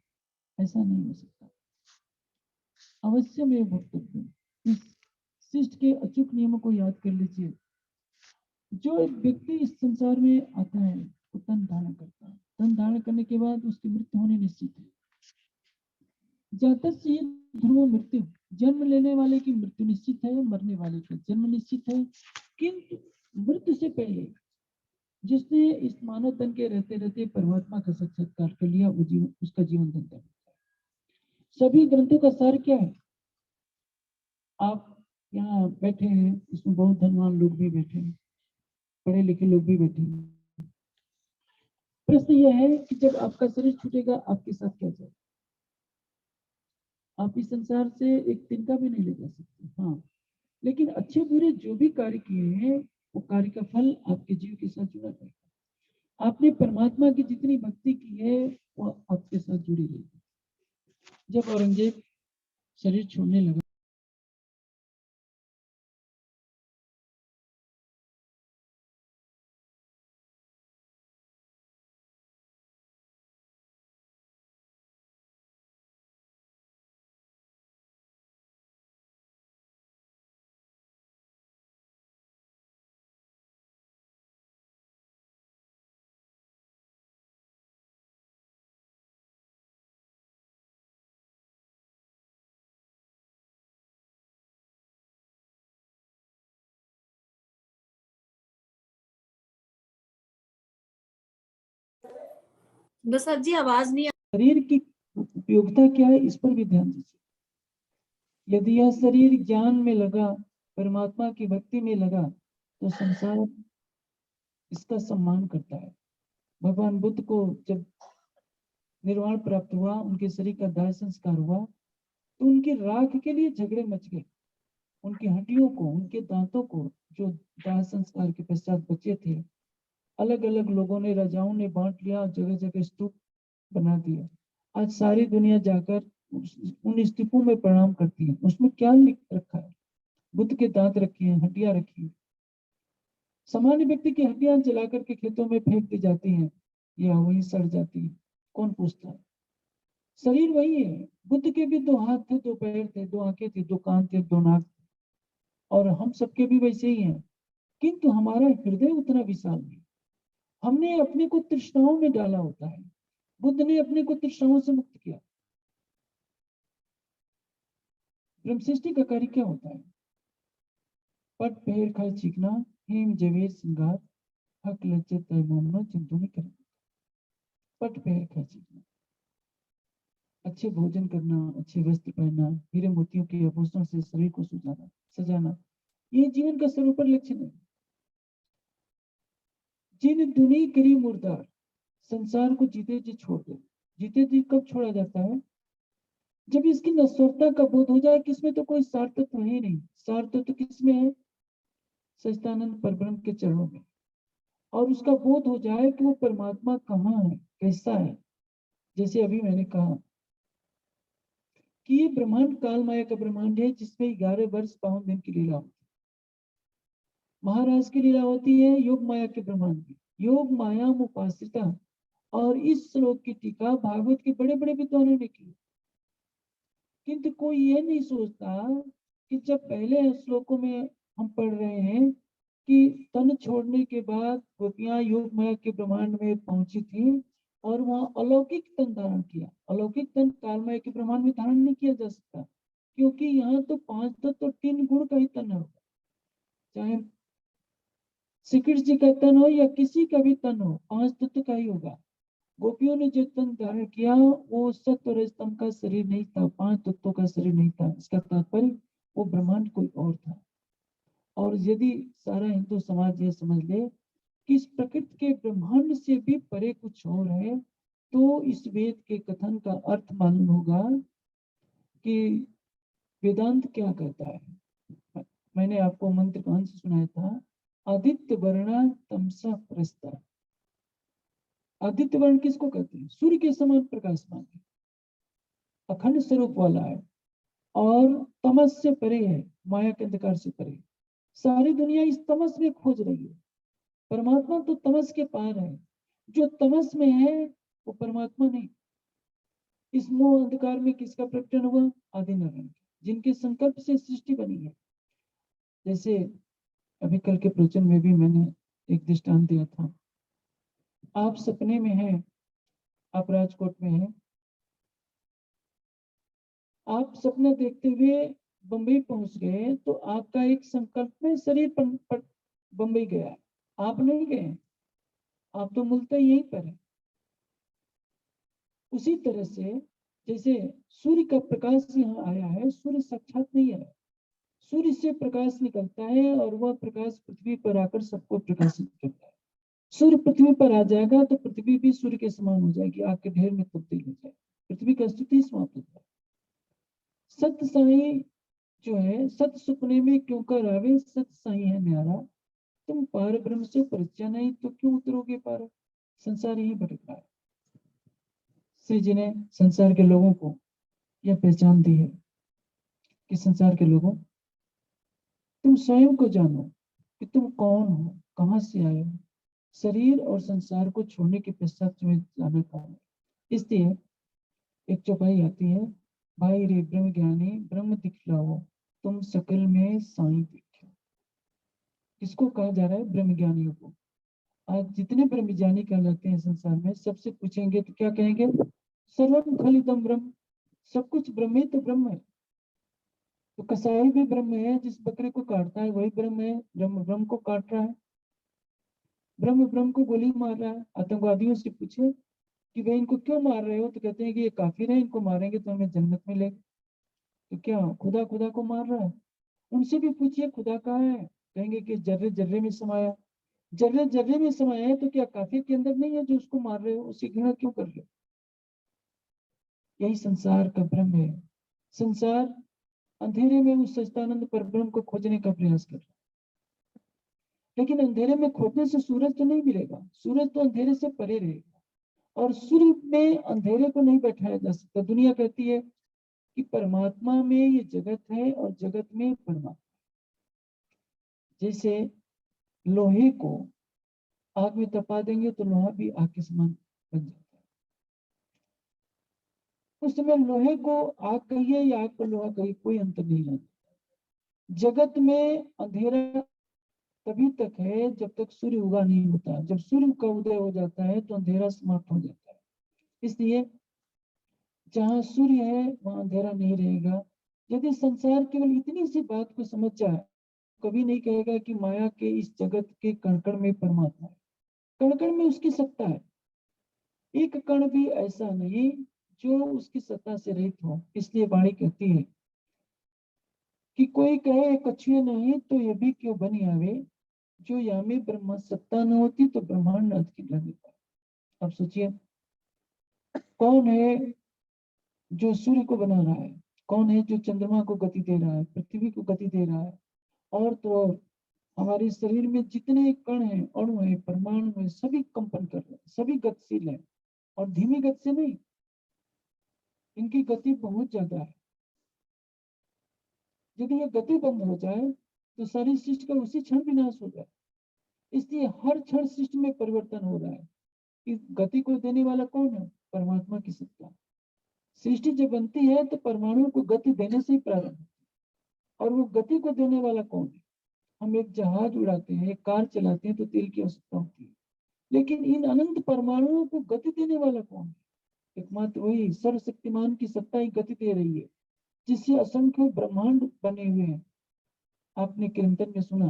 ऐसा नहीं हो सकता। अवश्य में भक्तव्य, इस शिष्ट के अचूक नियमों को याद कर लीजिए। जो एक व्यक्ति इस संसार में आता है वो तन धारण करता है, तन धारण करने के बाद उसकी मृत्यु होनी निश्चित है। जातस्य ध्रुव मृत्यु, जन्म लेने वाले की मृत्यु निश्चित है, मरने वाले का जन्म निश्चित है। किंतु मृत्यु से पहले जिसने इस मानव तन के रहते रहते परमात्मा का साक्षात्कार कर लिया, वो जीवन, उसका जीवन धन्य है। सभी ग्रंथों का सार क्या है? आप यहाँ बैठे हैं, इसमें बहुत धनवान लोग भी बैठे हैं, पढ़े लिखे लोग भी बैठे हैं। प्रश्न यह है कि जब आपका शरीर छूटेगा आपके साथ क्या जाए? आप इस संसार से एक तिनका भी नहीं ले जा सकते। हाँ, लेकिन अच्छे बुरे जो भी कार्य किए हैं वो कार्य का फल आपके जीव के साथ जुड़ा रहेगा। आपने परमात्मा की जितनी भक्ति की है वो आपके साथ जुड़ी रहेगी। जब औरंगजेब शरीर छोड़ने लगा, बस सर जी आवाज नहीं शरीर की उपयोगिता क्या है इस पर भी ध्यान दीजिए। यदि यह शरीर ज्ञान में लगा, परमात्मा की भक्ति में लगा, तो संसार इसका सम्मान करता है। भगवान बुद्ध को जब निर्वाण प्राप्त हुआ, उनके शरीर का दाह संस्कार हुआ, तो उनकी राख के लिए झगड़े मच गए। उनकी हड्डियों को, उनके दांतों को जो दाह संस्कार के पश्चात बचे थे, अलग अलग लोगों ने, राजाओं ने बांट लिया, जगह जगह स्तूप बना दिया। आज सारी दुनिया जाकर उन स्तूपों में प्रणाम करती है। उसमें क्या लिख रखा है? बुद्ध के दांत रखे हैं, हड्डियां रखी हैं। सामान्य व्यक्ति की हड्डियां जला करके खेतों में फेंक दी जाती हैं या वहीं सड़ जाती है, कौन पूछता है? शरीर वही है। बुद्ध के भी 2 हाथ थे, 2 पैर थे, 2 आंखें थी, 2 कान थे, 2 नाक थे, और हम सबके भी वैसे ही हैं। किंतु हमारा हृदय उतना विशाल नहीं। हमने अपने को तृष्णाओं में डाला होता है। बुद्ध ने अपने को तृष्णाओं से मुक्त किया। ब्रह्म सृष्टि का कार्य क्या होता है? पट पैर खा चीखना, हेम जवेर श्रृंगार, हक लज्जत तय मोमनो चिंतु नहीं करना। पट पैर खा चीखना, अच्छे भोजन करना, अच्छे वस्त्र पहनना, हीरे मोतियों के आभूषण से शरीर को सजाना, ये जीवन का सर्वोपरि लक्ष्य नहीं। जिन दुनी करी मुर्दार, संसार को जीते जी छोड़ दे। जीते जी कब छोड़ा जाता है? जब इसकी नश्वरता का बोध हो जाए कि इसमें तो कोई सार तत्व है ही नहीं। सार तत्व किसमें है? सच्चिदानंद परब्रह्म के चरणों में। और उसका बोध हो जाए कि वो परमात्मा कहाँ है, कैसा है। जैसे अभी मैंने कहा कि ये ब्रह्मांड काल माया का ब्रह्मांड है, जिसमें 11 वर्ष 52 दिन की लीला होती है। महाराज की लीला होती है योग माया के ब्रह्मांड में। योग माया उपासिता। और इस श्लोक की टीका भागवत के बड़े बड़े विद्वानों ने की। किंतु कोई ये नहीं सोचता कि जब पहले श्लोकों में हम पढ़ रहे हैं कि तन छोड़ने के बाद गोपियां योग माया के ब्रह्मांड में पहुंची थी और वहां अलौकिक तन धारण किया। अलौकिक तन काल माया के ब्रह्मांड में धारण नहीं किया जा सकता, क्योंकि यहाँ तो 5 तत्व 3 गुण का ही तन होगा। चाहे श्री कृष्ण जी का तन हो या किसी का भी तन हो, 5 तत्व का ही होगा। गोपियों ने जो तन धारण किया वो सत्व रजतम का शरीर नहीं था, 5 तत्वों का शरीर नहीं था। इसका तात्पर्य वो ब्रह्मांड कोई और था। और यदि सारा हिंदू समाज ये समझ ले कि इस प्रकृति के ब्रह्मांड से भी परे कुछ और है, तो इस वेद के कथन का अर्थ मालूम होगा कि वेदांत क्या कहता है। मैंने आपको मंत्र का अंश सुनाया था, आदित्य वर्ण तमसा प्रस्ता। आदित्य वर्ण किसको कहते हैं? सूर्य के समान प्रकाशमान है, अखंड स्वरूप वाला है और तमस से परे है, माया के अंधकार से परे। सारी दुनिया इस तमस में खोज रही है। परमात्मा तो तमस के पार है। जो तमस में है वो परमात्मा नहीं। इस मोह अंधकार में किसका प्रकटन हुआ? आदि नारायण, जिनके संकल्प से सृष्टि बनी है। जैसे अभी कल के प्रवचन में भी मैंने एक दृष्टांत दिया था। आप सपने में हैं, आप राजकोट में हैं, आप सपना देखते हुए बंबई पहुंच गए, तो आपका एक संकल्प में शरीर बंबई गया, आप नहीं गए, आप तो मूलतः यहीं पर है। उसी तरह से जैसे सूर्य का प्रकाश यहाँ आया है, सूर्य साक्षात नहीं आया, सूर्य से प्रकाश निकलता है और वह प्रकाश पृथ्वी पर आकर सबको प्रकाशित करता है। सूर्य पृथ्वी पर आ जाएगा तो पृथ्वी भी सूर्य के समान हो जाएगी, आग के ढेर में तब्दील हो जाएगी, पृथ्वी का स्थिति समाप्त हो जाएगी। सत्य साई जो है, सत्य सपने में क्यों कर आवे, सत्य साई है न्यारा। तुम पार ब्रह्म से परिचय नहीं तो क्यों उतरोगे पार। संसार यही भटक रहा है। श्री जी ने संसार के लोगों को यह पहचान दी है कि संसार के लोगों, तुम स्वयं को जानो कि तुम कौन हो, कहां से आए हो। शरीर और संसार को छोड़ने के पश्चात तुम्हें जाना कहां है। इसलिए एक चौपाई आती है, भाई रे ब्रह्म ज्ञानी ब्रह्म दिखलाओ, तुम सकल में साई दिखो। किसको कहा जा रहा है? ब्रह्म ज्ञानियों को। आज जितने ब्रह्म ज्ञानी कहलाते हैं संसार में, सबसे पूछेंगे तो क्या कहेंगे? सर्वम खलिदम ब्रह्म, सब कुछ ब्रह्म ही तो ब्रह्म है। तो कसाई भी ब्रह्म है, जिस बकरे को काटता है वही ब्रह्म है, ब्रह्म ब्रह्म को काट रहा है, ब्रह्म ब्रह्म को गोली मार रहा है। आतंकवादियों से पूछे कि भाई इनको क्यों मार रहे हो, तो कहते हैं कि ये काफिर है, इनको मारेंगे तो हमें जन्नत मिलेगी। तो क्या खुदा खुदा को मार रहा है? उनसे भी पूछिए खुदा कहाँ है, कहेंगे कि जर्रे जर्रे में समाया। जर्रे जर्रे में समाया है तो क्या काफिर के अंदर नहीं है जो उसको मार रहे हो, उसी घृणा क्यों कर रहे हो? यही संसार का भ्रम है। संसार अंधेरे में उस सच्चिदानंद परब्रह्म को खोजने का प्रयास कर रहा है, लेकिन अंधेरे में खोजने से सूरज तो नहीं मिलेगा, सूरज तो अंधेरे से परे रहेगा। और सूर्य में अंधेरे को नहीं बैठाया जा सकता। दुनिया कहती है कि परमात्मा में ये जगत है और जगत में परमात्मा। जैसे लोहे को आग में तपा देंगे तो लोहा भी आग के समान बन जाता है। उस समय लोहे को आग कहिए या आग को लोहा कहिए, कोई अंतर नहीं आता। जगत में अंधेरा तभी तक है जब तक सूर्य उगा नहीं होता। जब सूर्य का उदय हो जाता है तो अंधेरा समाप्त हो जाता है। इसलिए जहां सूर्य है वहां अंधेरा नहीं रहेगा। यदि संसार केवल इतनी सी बात को समझ जाए, कभी नहीं कहेगा कि माया के इस जगत के कण में परमात्मा है। कण में उसकी सत्ता है। एक कण भी ऐसा नहीं जो उसकी सत्ता से रहित हो। इसलिए वाणी कहती है कि कोई कहे कछुए नहीं तो ये भी क्यों बनी आवे, जो यामी ब्रह्म सत्ता न होती तो ब्रह्मांड न की रहता। अब सोचिए, कौन है जो सूर्य को बना रहा है, कौन है जो चंद्रमा को गति दे रहा है, पृथ्वी को गति दे रहा है, और तो और हमारे शरीर में जितने कण हैं, अणु हैं, परमाणु हैं, सभी कंपन कर रहे हैं, सभी गतिशील हैं, और धीमी गति से नहीं, इनकी गति बहुत ज्यादा है। यदि ये गति बंद हो जाए तो सारी सृष्टि का उसी क्षण विनाश हो जाए। इसलिए हर क्षण सृष्टि में परिवर्तन हो रहा है। इस गति को देने वाला कौन है? परमात्मा की सत्ता। सृष्टि जब बनती है तो परमाणु को गति देने से ही प्रारंभ होती है, और वो गति को देने वाला कौन है? हम एक जहाज उड़ाते हैं, एक कार चलाते हैं तो तेल की आवश्यकता होती है, लेकिन इन अनंत परमाणुओं को गति देने वाला कौन है? एकमात्र वही सर्वशक्तिमान की सत्ता ही गति दे रही है, जिससे असंख्य ब्रह्मांड बने हुए हैं। आपने कीर्तन में सुना,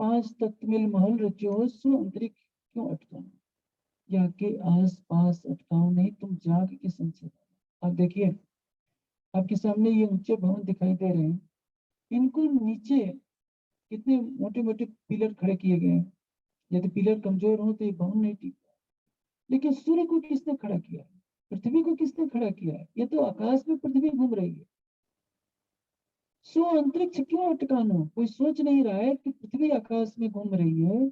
5 तख्त मिल महल रचो, सो अंतरिक्ष क्यों अटकाओ, या के आस पास अटकाओ नहीं, तुम जाग के संशय। आप देखिए, आपके सामने ये ऊंचे भवन दिखाई दे रहे हैं, इनको नीचे कितने मोटे मोटे पिलर खड़े किए गए हैं। यदि पिलर कमजोर हो तो ये भवन नहीं टिकता। लेकिन सूर्य को किसने खड़ा किया है? पृथ्वी को किसने खड़ा किया है? ये तो आकाश में पृथ्वी घूम रही है। सो अंतरिक्ष क्यों अटकाना? कोई सोच नहीं रहा है कि पृथ्वी आकाश में घूम रही है,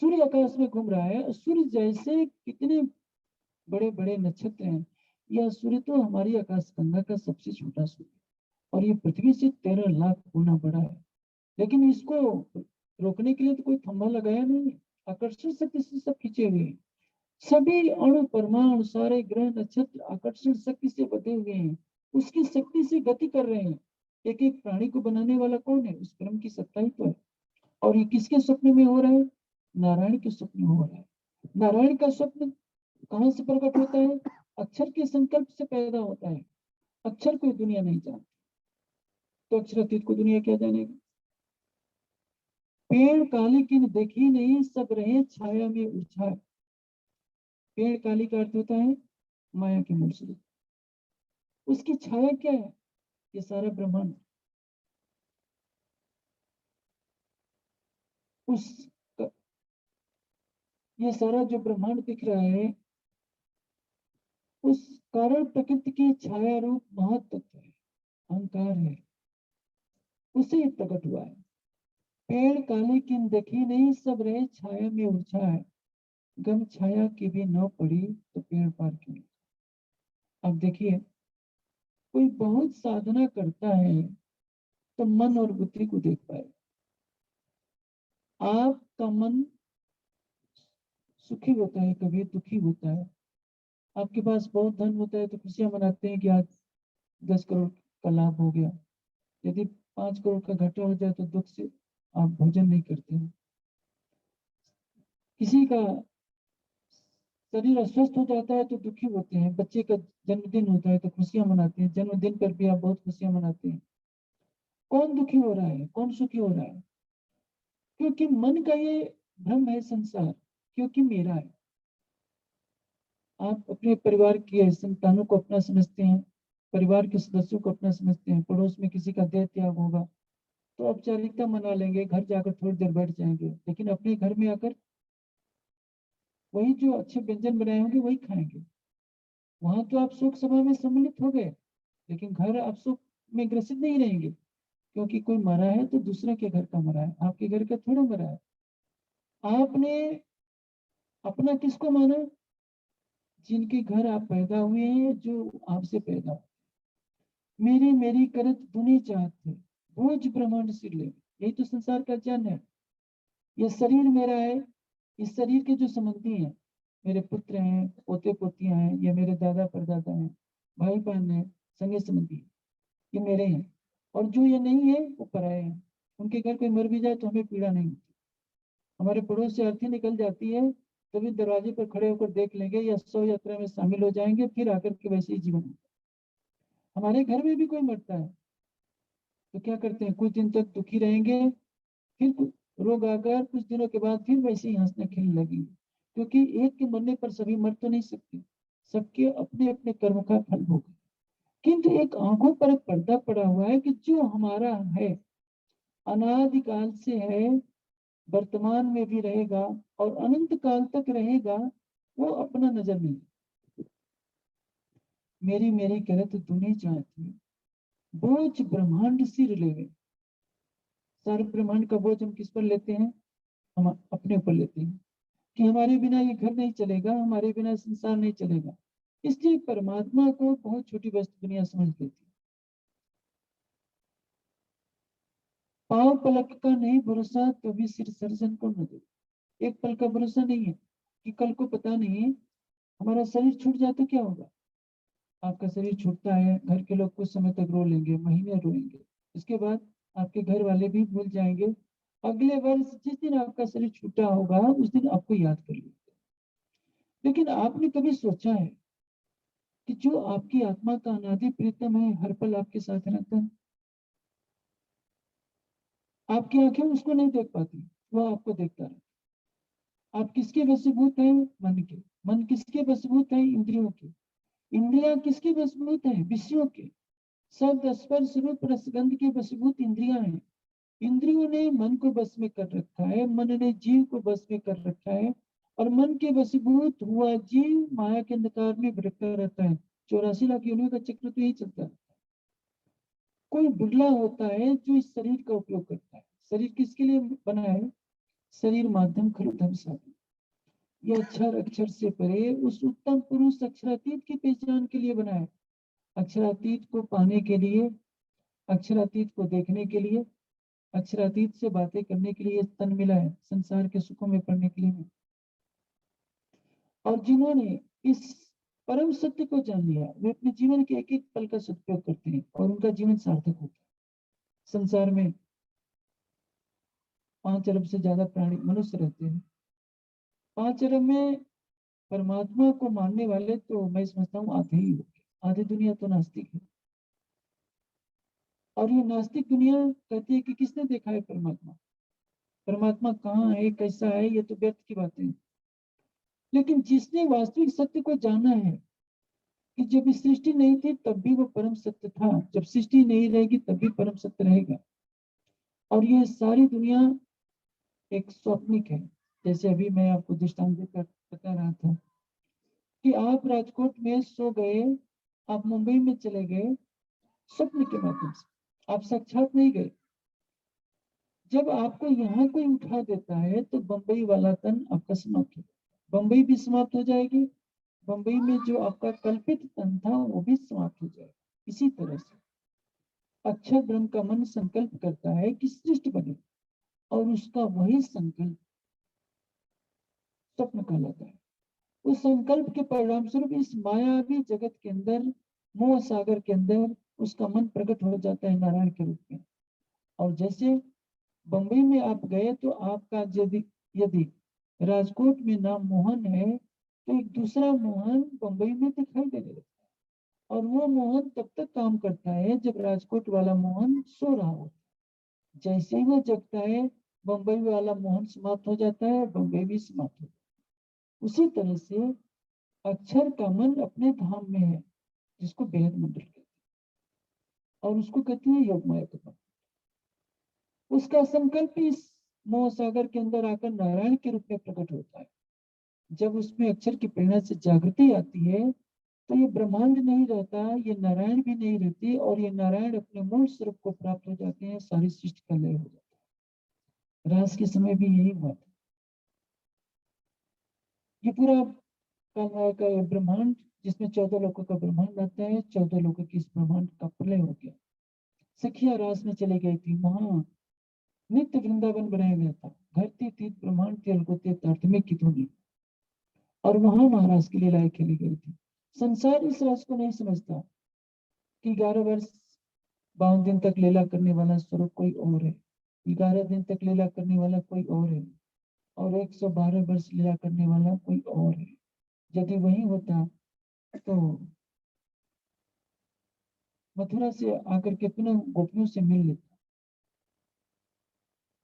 सूर्य आकाश में घूम रहा है, और सूर्य जैसे कितने बड़े बड़े नक्षत्र हैं। यह सूर्य तो हमारी आकाशगंगा का सबसे छोटा सूर्य, और ये पृथ्वी से 13 लाख गुना बड़ा है। लेकिन इसको रोकने के लिए तो कोई खंभा लगाया नहीं, आकर्षण शक्ति से सब खींचे हुए हैं। सभी अणु परमाणु सारे ग्रह नक्षत्र आकर्षण शक्ति से बधे हुए हैं, उसकी शक्ति से गति कर रहे हैं। एक एक प्राणी को बनाने वाला कौन है? उस ब्रह्म की सत्ता ही तो है। और ये किसके स्वप्न में हो रहा है? नारायण के स्वप्न में हो रहा है। नारायण का स्वप्न कहां से प्रकट होता है? अक्षर के संकल्प से पैदा होता है। अक्षर कोई दुनिया नहीं जानती, तो अक्षरातीत को दुनिया क्या जानेगी? पेड़ काली किन देखी नहीं, सब रहे छाया में उलझाए। पेड़ काली का अर्थ होता है माया के मूल स्वरूप। उसकी छाया क्या है? ये सारा ब्रह्मांड। उस ये सारा जो ब्रह्मांड दिख रहा है, उस कारण प्रकृति की छाया रूप महत्त्व है, अहंकार है, उसे प्रकट हुआ है। पेड़ काले किन देखी नहीं, सब रहे छाया में उलझा है। गम छाया की भी न पड़ी तो पेड़ पार क्यों? अब देखिए, कोई बहुत साधना करता है तो मन और बुद्धि को देख पाए। आपका मन सुखी होता है, कभी दुखी होता है। आपके पास बहुत धन होता है तो खुशियां मनाते हैं कि आज 10 करोड़ का लाभ हो गया। यदि 5 करोड़ का घाटा हो जाए तो दुख से आप भोजन नहीं करते हैं। किसी का शरीर अस्वस्थ हो जाता है तो दुखी होते हैं। बच्चे का जन्मदिन होता है तो खुशियां मनाते हैं, जन्मदिन पर भी आप बहुत खुशियां मनाते हैं। कौन दुखी हो रहा है, कौन सुखी हो रहा है? क्योंकि मन का ये भ्रम है संसार, क्योंकि मेरा है। आप अपने परिवार की संतानों को अपना समझते हैं, परिवार के सदस्यों को अपना समझते हैं। पड़ोस में किसी का देह त्याग होगा तो औपचारिकता मना लेंगे, घर जाकर थोड़ी देर बैठ जाएंगे, लेकिन अपने घर में आकर वही जो अच्छे व्यंजन बनाए होंगे वही खाएंगे। वहां तो आप शोक सभा में सम्मिलित हो गए, लेकिन घर आप शोक में ग्रसित नहीं रहेंगे, क्योंकि कोई मरा है तो दूसरे के घर का मरा है, आपके घर का थोड़ा मरा है। आपने अपना किसको माना? जिनके घर आप पैदा हुए हैं, जो आपसे पैदा हुए। मेरी मेरी करत दुनी चाहते, बोझ ब्रह्मांड सिर ले। यही तो संसार का जन है। ये शरीर मेरा है, इस शरीर के जो संबंधी हैं, मेरे पुत्र हैं, पोते पोतियां हैं, या मेरे दादा परदादा हैं, भाई बहन हैं, संगे संबंधी, ये मेरे हैं। और जो ये नहीं है वो पराये हैं। उनके घर कोई मर भी जाए तो हमें पीड़ा नहीं होती। हमारे पड़ोस से अर्थी निकल जाती है तभी दरवाजे पर खड़े होकर देख लेंगे, या शव यात्रा में शामिल हो जाएंगे, फिर आकर के वैसे ही जीवन होता है। हमारे घर में भी कोई मरता है तो क्या करते हैं? कुछ दिन तक दुखी रहेंगे, फिर रोग आकर कुछ दिनों के बाद फिर वैसे ही हंसने खेलने लगेंगे, क्योंकि एक के मरने पर सभी मर तो नहीं सकते। सबके अपने अपने कर्म का फल भोग, किंतु एक आंखों पर एक पर्दा पड़ा हुआ है कि जो हमारा है, अनादिकाल से है, वर्तमान में भी रहेगा और अनंत काल तक रहेगा, वो अपना नजर नहीं। मेरी मेरी करत दुनी चाहती, बोझ ब्रह्मांड सिर लेवे। सारे ब्रह्मांड का बोझ हम किस पर लेते हैं? हम अपने ऊपर लेते हैं कि हमारे बिना ये घर नहीं चलेगा, हमारे बिना संसार नहीं चलेगा। इसलिए परमात्मा को बहुत छोटी वस्तु दुनिया समझ लेती है। पांव पलक का नहीं भरोसा, कभी सिर सर्जन को न दे। एक पल का भरोसा नहीं है कि कल को पता नहीं हमारा शरीर छूट जाए तो क्या होगा। आपका शरीर छूटता है, घर के लोग कुछ समय तक रो लेंगे, महीने रोएंगे, इसके बाद आपके घर वाले भी भूल जाएंगे। अगले वर्ष जिस दिन आपका शरीर छूटा होगा उस दिन आपको याद कर लेंगे। लेकिन आपने कभी सोचा है कि जो आपकी आत्मा का अनादि प्रीतम है, हर पल आपके साथ रहता है? आपकी आंखें उसको नहीं देख पाती, वह आपको देखता रहता है। आप किसके वशीभूत हैं? मन के। मन किसके वशीभूत है? इंद्रियों के। इंद्रियां किसके वशीभूत है? विषयों के। शब्द स्पर्श रूप रसगंध के वशीभूत इंद्रियां हैं। इंद्रियों ने मन को बस में कर रखा है, मन ने जीव को बस में कर रखा है, और मन के वशीभूत हुआ जीव माया के अंधकार में भटकता रहता है। 84 लाख योनियों का चक्र तो यही चलता है। कोई बिरला होता है जो इस शरीर का उपयोग करता है। शरीर किसके लिए बना है? शरीर माध्यम खलु धर्म साधन। यह अक्षर अक्षर से परे उस उत्तम पुरुष अक्षरातीत की पहचान के लिए बना है। अक्षरातीत को पाने के लिए, अक्षरातीत को देखने के लिए, अक्षरातीत से बातें करने के लिए तन मिला है, संसार के सुखों में पड़ने के लिए नहीं। और जिन्होंने इस परम सत्य को जान लिया, वे अपने जीवन के एक एक पल का सदुपयोग करते हैं और उनका जीवन सार्थक होता है। संसार में 5 अरब से ज्यादा प्राणी मनुष्य रहते हैं। 5 अरब में परमात्मा को मानने वाले तो मैं समझता हूँ आधे ही होंगे। आधी दुनिया तो नास्तिक है। और ये नास्तिक दुनिया कहती है कि किसने देखा है परमात्मा? परमात्मा कहाँ है, कैसा है, ये तो व्यर्थ की बातें हैं। लेकिन जिसने वास्तविक सत्य को जाना है कि जब सृष्टि नहीं थी तब भी वो परम सत्य था, जब सृष्टि नहीं रहेगी तब भी परम सत्य रहेगा, और ये सारी दुनिया एक स्वप्निक है। जैसे अभी मैं आपको दृष्टांत देकर बता रहा था कि आप राजकोट में सो गए, आप मुंबई में चले गए स्वप्न के माध्यम से, आप साक्षात नहीं गए। जब आपको यहाँ कोई उठा देता है तो बंबई वाला तन आपका समाप्त हो जाएगा, बंबई भी समाप्त हो जाएगी, बंबई में जो आपका कल्पित तन था वो भी समाप्त हो जाएगा। इसी तरह से अक्षर ब्रह्म का मन संकल्प करता है कि सृष्टि बने, और उसका वही संकल्प स्वप्न कहलाता है। उस संकल्प के परिणाम स्वरूप इस मायावी जगत के अंदर, मोह सागर के अंदर उसका मन प्रकट हो जाता है नारायण के रूप में। और जैसे बंबई में आप गए तो आपका यदि यदि राजकोट में नाम मोहन है तो एक दूसरा मोहन बंबई में दिखाई देने लगता है, और वो मोहन तब तक काम करता है जब राजकोट वाला मोहन सो रहा हो। जैसे ही वो जगता है बंबई वाला मोहन समाप्त हो जाता है, बंबई भी समाप्त हो जाता है। उसी तरह से अक्षर का मन अपने धाम में है जिसको बेहद मंडल कहते हैं, और उसको कहते हैं योग माया का मन। उसका संकल्प इस मोह सागर के अंदर आकर नारायण के रूप में प्रकट होता है। जब उसमें अक्षर की प्रेरणा से जागृति आती है तो ये ब्रह्मांड नहीं रहता, ये नारायण भी नहीं रहती, और ये नारायण अपने मूल स्वरूप को प्राप्त हो जाते हैं, सारी सृष्टि का लय हो जाता है। रास के समय भी यही हुआ था। ये पूरा कालमाया का ब्रह्मांड जिसमें 14 लोगों का ब्रह्मांड आता है, 14 लोगों की इस ब्रह्मांड का प्रलय हो गया। सखिया रास में चले गई थी, वहां नित्य वृंदावन बनाया गया था। धरती तीत ब्रह्मांड के अलगोते अर्थ में की ध्वनि, और वहां महाराज की लीलाएं खेली गई थी। संसार इस रास को नहीं समझता कि 11 वर्ष 52 दिन तक लीला करने वाला स्वरूप कोई और है, 11 दिन तक लीला करने वाला कोई और है, और 112 वर्ष लीला करने वाला कोई और है। यदि वही होता तो मथुरा से आकर के पुनः गोपियों से मिल लेता।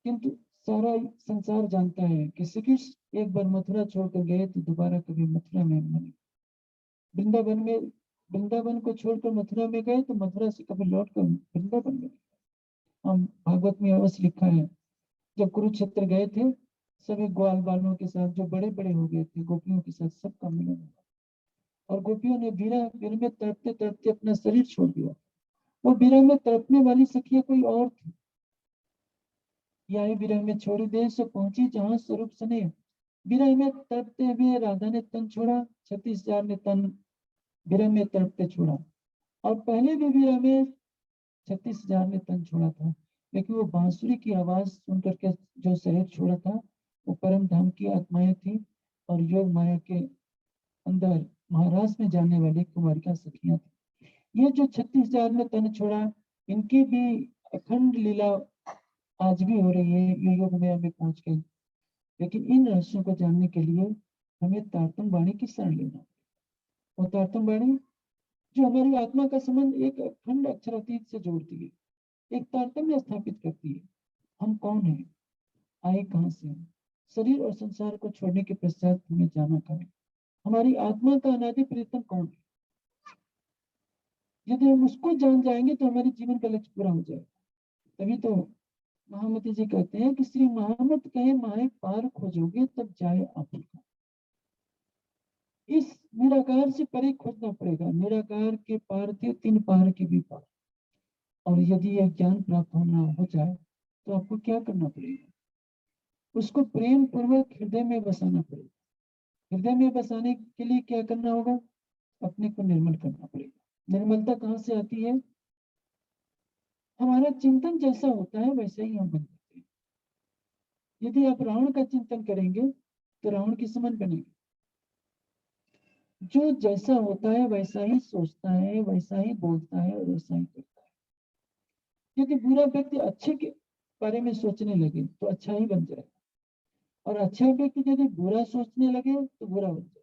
किंतु सारा संसार जानता है कि श्री कृष्ण एक बार मथुरा छोड़कर गए तो दोबारा कभी मथुरा में नहीं। वृंदावन को छोड़कर मथुरा में गए तो मथुरा से कभी लौट कर वृंदावन में। हम भागवत में अवश्य लिखा है, जब कुरुक्षेत्र गए थे सभी ग्वाल बालों के साथ, जो बड़े बड़े हो गए थे गोपियों के साथ, सबका मिलन हुआ और गोपियों ने वीर में तड़पते तड़पते अपना शरीर छोड़ दिया। वो विरह में तड़पने वाली सखिया कोई और थी। यही विरह में छोड़ी देश से पहुंची जहां स्वरूप सने। विरह में तड़पते हुए राधा ने तन छोड़ा, 36,000 ने तन विरह में तड़पते छोड़ा। और पहले भी विरह में 36,000 ने तन छोड़ा था, लेकिन वो बांसुरी की आवाज सुन करके जो शरीर छोड़ा था वो परम धाम की आत्माएं थी और योग माया के अंदर महाराष्ट्र में जाने वाली कुमारिका सखियां थी। ये जो 36,000 ने तन छोड़ा, इनकी भी अखंड लीला आज भी हो रही है, ये योग माया में पहुंच गई। लेकिन इन रहस्यों को जानने के लिए हमें तारतम वाणी की शरण लेना। और तारतम वाणी जो हमारी आत्मा का संबंध एक अखंड अक्षरातीत से जोड़ती है, एक तारतम्य स्थापित करती है। हम कौन हैं, आए कहां से, शरीर और संसार को छोड़ने के पश्चात हमें जाना कहां है, हमारी आत्मा का अनादि प्रीतम कौन है। यदि हम उसको जान जाएंगे तो हमारे जीवन का लक्ष्य पूरा हो जाएगा। तभी तो महामती जी कहते हैं कि श्री महामत कहे माए पार खोजोगे तब जाए आप। इस निराकार से परे खोजना पड़ेगा। निराकार के पार थे 3 पार के भी पार। और यदि यह ज्ञान प्राप्त होना हो जाए तो आपको क्या करना पड़ेगा, उसको प्रेम पूर्वक हृदय में बसाना पड़ेगा। हृदय में बसाने के लिए क्या करना होगा, अपने को निर्मल करना पड़ेगा। निर्मलता कहाँ से आती है, हमारा चिंतन जैसा होता है वैसा ही हम बन जाते हैं। यदि आप रावण का चिंतन करेंगे तो रावण के समान बनेंगे। जो जैसा होता है वैसा ही सोचता है, वैसा ही बोलता है और वैसा ही करता है। यदि बुरा व्यक्ति अच्छे के बारे में सोचने लगे तो अच्छा ही बन जाएगा, और अच्छा व्यक्ति यदि बुरा सोचने लगे तो बुरा बन जाएगा।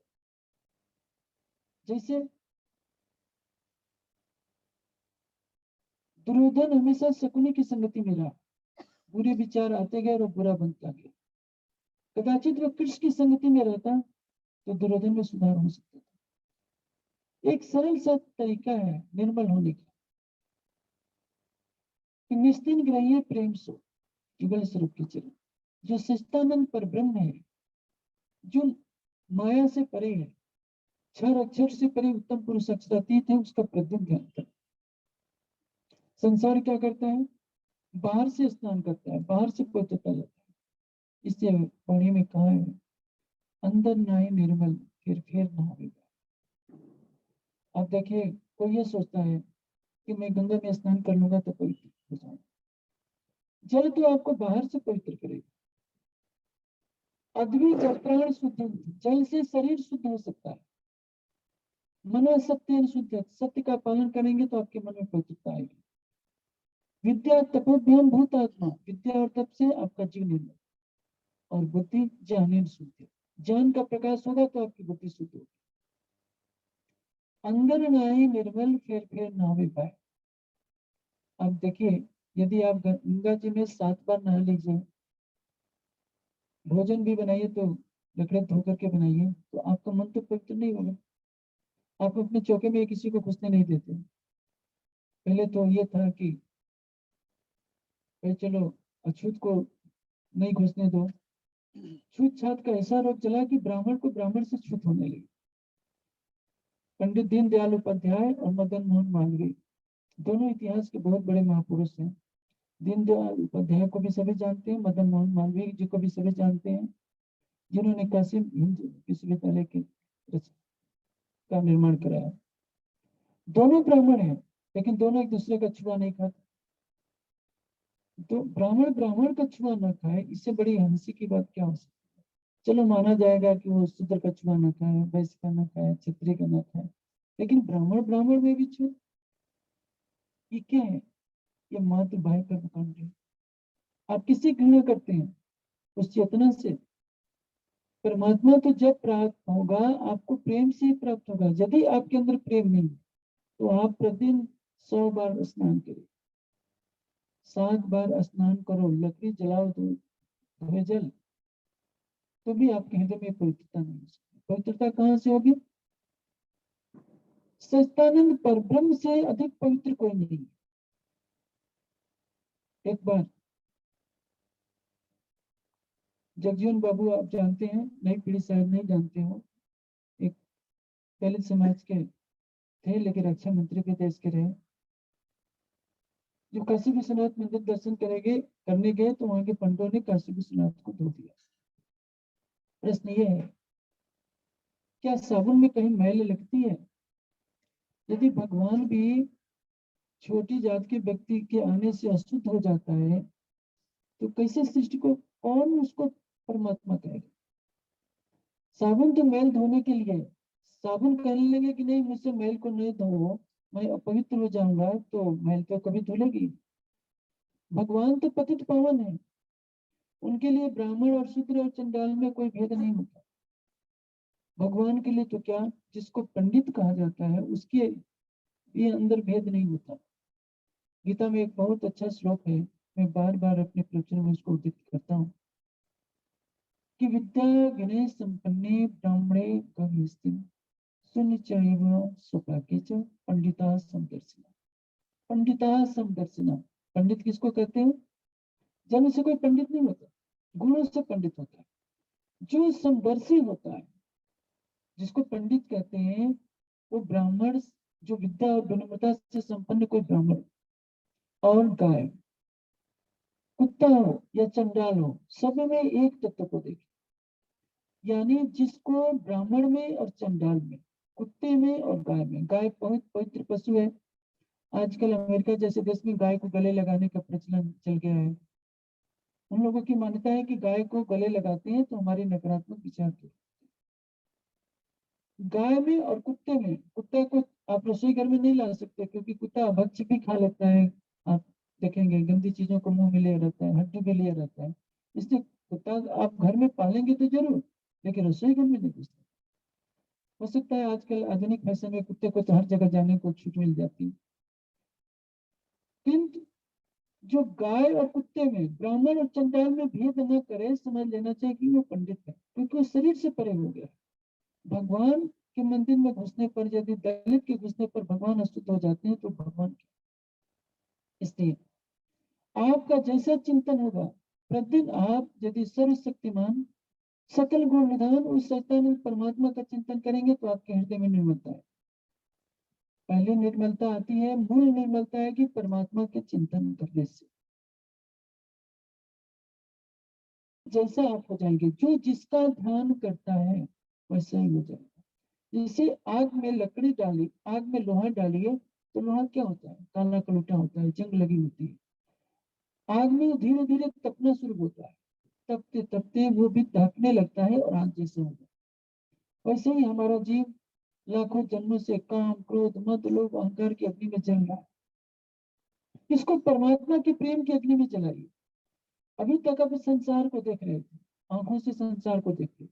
जैसे दुर्योधन हमेशा शकुनी की संगति में रहा, बुरे विचार आते गए और बुरा बनता गया। कदाचित वह कृष्ण की संगति में रहता तो दुर्योधन में सुधार हो सकता था। एक सरल सा तरीका है निर्मल होने का कि निस्तीन ग्रही प्रेम सो युगल स्वरूप के चरण, जो सच्चिदानंद पर ब्रह्म है, जो माया से परे है, क्षर अक्षर से परे उत्तम पुरुष अक्षरातीत है, उसका प्रद्युम्न ध्यान कर। संसार क्या करता है, बाहर से स्नान करता है, बाहर से पवित्रता लेता है। इससे वाणी में कहा है, अंदर नहाए निर्मल फिर नहावेगा। आप देखिए, कोई ये सोचता है कि मैं गंगा में स्नान कर लूंगा तो पवित्र हो जाऊंगा। जल तो आपको बाहर से पवित्र करेगा। अद्भुत जल प्राण शुद्ध, जल से शरीर शुद्ध हो सकता है। मनो सत्य शुद्ध, सत्य का पालन करेंगे तो आपके मन में पवित्रता आएगी। विद्या तपोभ्याम भूत आत्मा, विद्या और तप से आपका जीव निर्मल, और बुद्धि ज्ञानेन शुद्ध, ज्ञान का प्रकाश होगा तो आपकी बुद्धि शुद्ध होगी। अंदर नहाए निर्मल फिर नहावे पाए। अब देखिए, यदि आप गंगा जी में 7 बार नहा लीजिए, भोजन भी बनाइए तो लकड़े धो करके बनाइए, तो आपका मन तो पवित्र नहीं होगा। आप अपने चौके में किसी को घुसने नहीं देते। पहले तो ये था कि भाई चलो अछूत को नहीं घुसने दो, छूत छात का ऐसा रोग चला कि ब्राह्मण को ब्राह्मण से छूत होने लगी। पंडित दीनदयाल उपाध्याय और मदन मोहन मालवीय दोनों इतिहास के बहुत बड़े महापुरुष हैं। दीनदयाल उपाध्याय को भी सभी जानते हैं, मदन मोहन मालवीय जी को भी सभी जानते हैं, जिन्होंने काशी हिंदू विश्वविद्यालय के का निर्माण कराया। दोनों ब्राह्मण हैं, लेकिन दोनों एक दूसरे का छुआ नहीं खाते। तो ब्राह्मण ब्राह्मण का छुआ न खाए, इससे बड़ी हंसी की बात क्या हो सकती है। चलो माना जाएगा कि वो शूद्र का छुआ न खाए, वैश्य का न खाए, क्षत्रिय का न खाए, लेकिन ब्राह्मण ब्राह्मण में भी छू, ये क्या है, ये मातृ भाई का दुकान है। आप किससे घृणा करते हैं, उस चेतना से। परमात्मा तो जब प्राप्त होगा आपको प्रेम से ही प्राप्त होगा। यदि आपके अंदर प्रेम नहीं तो आप प्रतिदिन 100 बार स्नान करें, 7 बार स्नान करो, लकड़ी जलाओ, धोए जल, तो भी आपके हृदय में पवित्रता नहीं हो सकती। पवित्रता कहाँ से होगी, सच्चिदानंद परब्रह्म से अधिक पवित्र कोई नहीं। एक बार जगजीवन बाबू, आप जानते हैं, नई पीढ़ी शायद नहीं जानते हो, एक दलित समाज के थे, लेकिन रक्षा मंत्री के देश के रहे। जो काशी विश्वनाथ मंदिर दर्शन करने गए तो वहां के पंडितों ने काशी विश्वनाथ को धो दिया। प्रश्न ये है, क्या साबुन में कहीं मैल लगती है? यदि भगवान भी छोटी जात के व्यक्ति के आने से अशुद्ध हो जाता है, तो कैसे सृष्टि को कौन उसको परमात्मा कहेगा? साबुन तो मैल धोने के लिए, साबुन कहने लगे कि नहीं मुझसे मैल को नहीं धो, मैं अपवित्र हो जाऊंगा, तो मैल तो कभी धुलेगी। भगवान तो पतित पावन है, उनके लिए ब्राह्मण और शूद्र और चंडाल में कोई भेद नहीं होता। भगवान के लिए तो क्या, जिसको पंडित कहा जाता है उसके भी अंदर भेद नहीं होता। गीता में एक बहुत अच्छा श्लोक है, मैं बार बार अपने प्रवचन में उसको उद्धृत करता हूँ कि विद्या विनय संपन्ने ब्राह्मणे गव्यस्तिन सुनिचैव स्वपाके च पंडिता समदर्शिना। पंडिता समदर्शिना, पंडित किसको कहते हैं? जन्म से कोई पंडित नहीं होता, गुणों से पंडित होता है। जो समदर्शी होता है, जिसको पंडित कहते हैं, वो ब्राह्मण, जो विद्या और गुणवत्ता से संपन्न कोई ब्राह्मण और गाय, कुत्ता हो या चंडाल हो, सब में एक तत्व को देखे। यानी जिसको ब्राह्मण में और चंडाल में, कुत्ते में और गाय में, गाय बहुत पवित्र पशु है। आजकल अमेरिका जैसे देश में गाय को गले लगाने का प्रचलन चल गया है। उन लोगों की मान्यता है कि गाय को गले लगाते हैं तो हमारे नकारात्मक विचार दूर। गाय में और कुत्ते में, कुत्ते को आप रसोई घर में नहीं ला सकते क्योंकि कुत्ता भक्ष भी खा लेता है। आप देखेंगे गंदी चीजों को मुंह में लिया रहता है, हड्डी भी लिया रहता है। इसलिए कुत्ता आप घर में पालेंगे तो जरूर, लेकिन रसोई घर में नहीं घुसता। हो सकता है आजकल आधुनिक फैशन में कुत्ते को तो हर जगह जाने को छूट मिल जाती है, किंतु जो गाय और कुत्ते में, ब्राह्मण और चंडाल में भेद न करे, समझ लेना चाहिए कि वो पंडित है, क्योंकि वो शरीर से परे हो गया। भगवान के मंदिर में घुसने पर, यदि दलित के घुसने पर भगवान अशुद्ध हो जाते हैं तो भगवान क्या? इसलिए आपका जैसा चिंतन होगा, प्रतिदिन आप यदि सर्वशक्तिमान सकल गुण निधान उस सच्चिदानंद परमात्मा का चिंतन करेंगे तो आपके हृदय में निर्मलता है। पहले निर्मलता आती है, मूल निर्मलता है कि परमात्मा के चिंतन करने से जैसा आप हो जाएंगे, जो जिसका ध्यान करता है वैसा ही हो जाएगा। जैसे आग में लकड़ी डाली, आग में लोहा डालिए तो लोहा क्या होता है? काला कलूटा होता है, जंग लगी होती है। आग में धीरे धीरे तपना शुरू होता है, तपते तपते वो भी दहकने लगता है और आग जैसे होता है। वैसे ही हमारा जीव लाखों जन्मों से काम क्रोध मद लोभ अहंकार की अग्नि में जल रहा है। इसको परमात्मा के प्रेम की अग्नि में जलाइए। अभी तक आप संसार को देख रहे थे, आंखों से संसार को देखते,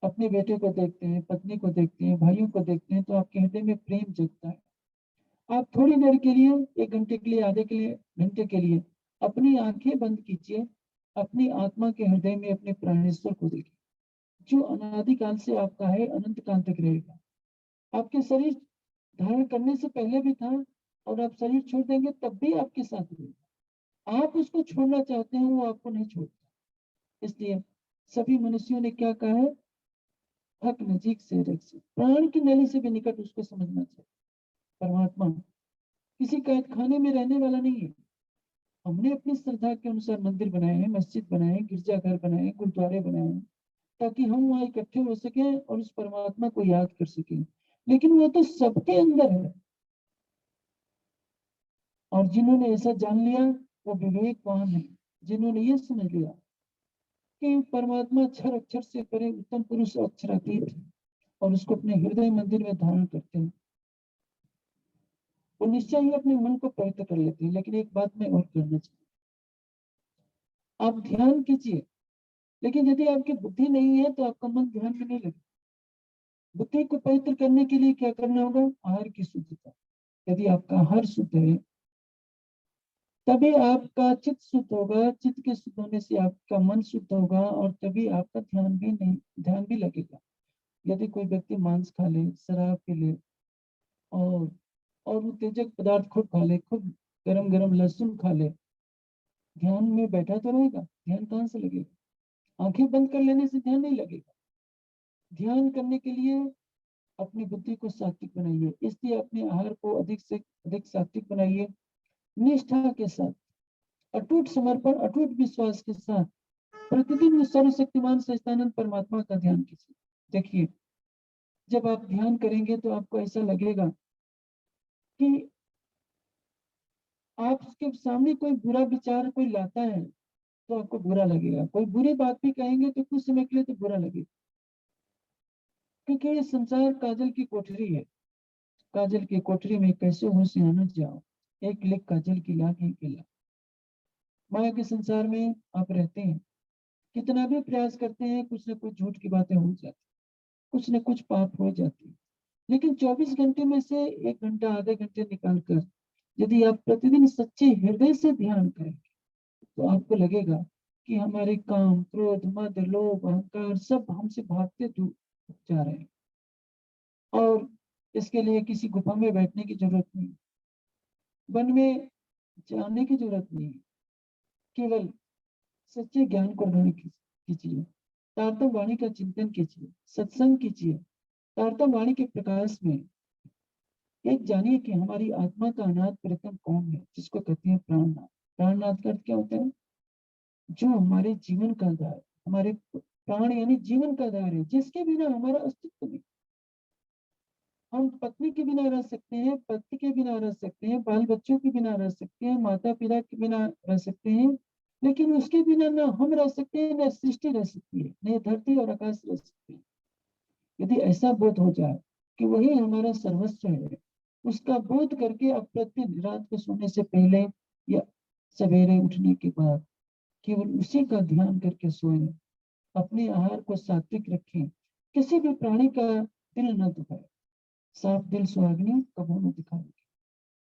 अपने बेटे को देखते हैं, पत्नी को देखते हैं, भाइयों को देखते हैं, तो आपके हृदय में प्रेम जगता है। आप थोड़ी देर के लिए, 1 घंटे के लिए, आधे के लिए, घंटे के लिए अपनी आंखें बंद कीजिए, अपनी आत्मा के हृदय में अपने प्राणेश्वर को देखिए, जो अनादिकाल से आपका है, अनंत काल तक रहेगा। आपके शरीर धारण करने से पहले भी था, और आप शरीर छोड़ देंगे तब भी आपके साथ रहेगा। आप उसको छोड़ना चाहते हैं, वो आपको नहीं छोड़ता। इसलिए सभी मनुष्यों ने क्या कहा है? हक नजीक से रख से, प्राण की नली से भी निकट उसको समझना चाहिए। परमात्मा किसी कैद खाने में रहने वाला नहीं है। हमने अपनी श्रद्धा के अनुसार मंदिर बनाए हैं, मस्जिद बनाए हैं, गिरजाघर बनाए हैं, गुरुद्वारे बनाए हैं, ताकि हम वहां इकट्ठे हो सके और उस परमात्मा को याद कर सके। लेकिन वो तो सबके अंदर है, और जिन्होंने ऐसा जान लिया वो विवेकवान है। जिन्होंने ये समझ लिया कि परमात्मा अक्षर अक्षर से परे उत्तम पुरुष अक्षरातीत है और उसको अपने हृदय मंदिर में धारण करते हैं, वो निश्चय ही अपने मन को पवित्र कर लेते हैं। लेकिन एक बात मैं और करना चाहूँ, आप ध्यान कीजिए, लेकिन यदि आपकी बुद्धि नहीं है तो आपका मन ध्यान में नहीं लगेगा। बुद्धि को पवित्र करने के लिए क्या करना होगा? आहार की शुद्धता। यदि आपका आहार शुद्ध है तभी आपका चित्त शुद्ध होगा, चित्त के शुद्ध होने से आपका मन शुद्ध होगा, और तभी आपका ध्यान भी लगेगा। यदि कोई व्यक्ति मांस खा ले, शराब पी ले, और उत्तेजक पदार्थ खूब खा ले, खूब गरम गरम लहसुन खा ले, ध्यान में बैठा तो रहेगा? ध्यान कहाँ से लगेगा? आंखें बंद कर लेने से ध्यान नहीं लगेगा। ध्यान करने के लिए अपनी बुद्धि को सात्विक बनाइए, इसलिए अपने आहार को अधिक से अधिक सात्विक बनाइए, निष्ठा के साथ, अटूट समर्पण, अटूट विश्वास के साथ प्रतिदिन उस सर्वशक्तिमान सच्चिदानंद परमात्मा का ध्यान कीजिए। देखिए, जब आप ध्यान करेंगे तो आपको ऐसा लगेगा कि आपके सामने कोई बुरा विचार कोई लाता है तो आपको बुरा लगेगा, कोई बुरी बात भी कहेंगे तो कुछ समय के लिए तो बुरा लगेगा, क्योंकि ये संसार काजल की कोठरी है। काजल की कोठरी में कैसे हो सियाना जाओ, एक लिख काजल की लाख एक ला। माया के संसार में आप रहते हैं, कितना भी प्रयास करते हैं, कुछ न कुछ झूठ की बातें हो जाती, कुछ न कुछ पाप हो जाती, लेकिन 24 घंटे में से 1 घंटा आधे घंटे निकाल कर यदि आप प्रतिदिन सच्चे हृदय से ध्यान करें तो आपको लगेगा कि हमारे काम, क्रोध, मद, लोभ, अहंकार सब हमसे भागते दूर जा रहे हैं। और इसके लिए किसी गुफा में बैठने की जरूरत नहीं, वन में जाने की जरूरत नहीं, केवल सच्चे ज्ञान को ग्रहण कीजिए, तारतम वाणी का चिंतन कीजिए, सत्संग कीजिए। तारतम वाणी के प्रकाश में एक जानिए कि हमारी आत्मा का अनाथ प्रीतम कौन है, जिसको कहते हैं प्राणनाथ। प्राणनाथ का अर्थ क्या होता है? जो हमारे जीवन का आधार, हमारे प्राण यानी जीवन का आधार है, जिसके बिना हमारा अस्तित्व नहीं। हम पत्नी के बिना रह सकते हैं, पति के बिना रह सकते हैं, बाल बच्चों के बिना रह सकते हैं, माता पिता के बिना रह सकते हैं, लेकिन उसके बिना ना हम रह सकते हैं, न सृष्टि रह सकती है, न धरती और आकाश रह सकते हैं। यदि ऐसा बोध हो जाए कि वही हमारा सर्वस्व है, उसका बोध करके अब प्रतिदिन रात को सोने से पहले या सवेरे उठने के बाद केवल उसी का ध्यान करके सोएं। अपने आहार को सात्विक रखें, किसी भी प्राणी का दिल न दुखाए। साफ दिल सुहागनी कबू न दिखाएगी।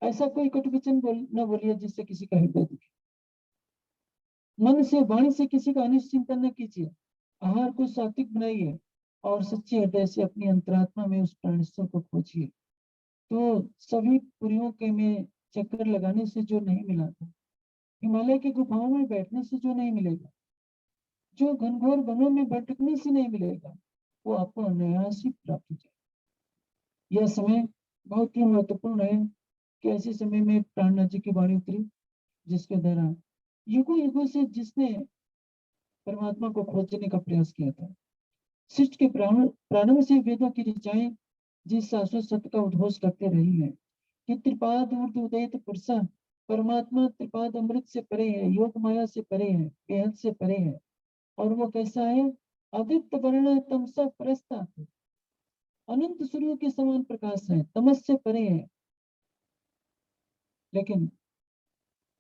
ऐसा कोई कटु वचन न बोलिए जिससे किसी का हृदय दुखे। मन से, वाणी से किसी का अनिष्ट चिंतन न कीजिए। आहार को सात्विक बनाइए और सच्चे हृदय से अपनी अंतरात्मा में उस प्राणेश्वर को खोजिए। तो सभी पुरियों के में चक्कर लगाने से जो नहीं मिला था, हिमालय की गुफाओं में बैठने से जो नहीं मिलेगा, जो घनघोर वनों में भटकने से नहीं मिलेगा, वो आपको अनायास ही प्राप्त हो जाए। यह समय बहुत ही महत्वपूर्ण है कि ऐसे समय में प्राणनाथ जी की वाणी उतरी, जिसके द्वारा युगों युगों से जिसने परमात्मा को खोजने का प्रयास किया था, सृष्टि के प्रारंभ से वेदों की ऋचाएं जिस शाश्वत सत्य का उद्घोष करते रही है कि त्रिपाद ऊर्ध्व उदयित पुरुषा, परमात्मा त्रिपाद अमृत से परे है, योग माया से परे है, बेहद से परे है। और वो कैसा है? आदित्य वर्ण तमसा परस्ता, अनंत सूर्यों के समान प्रकाश है, तमस से परे है। लेकिन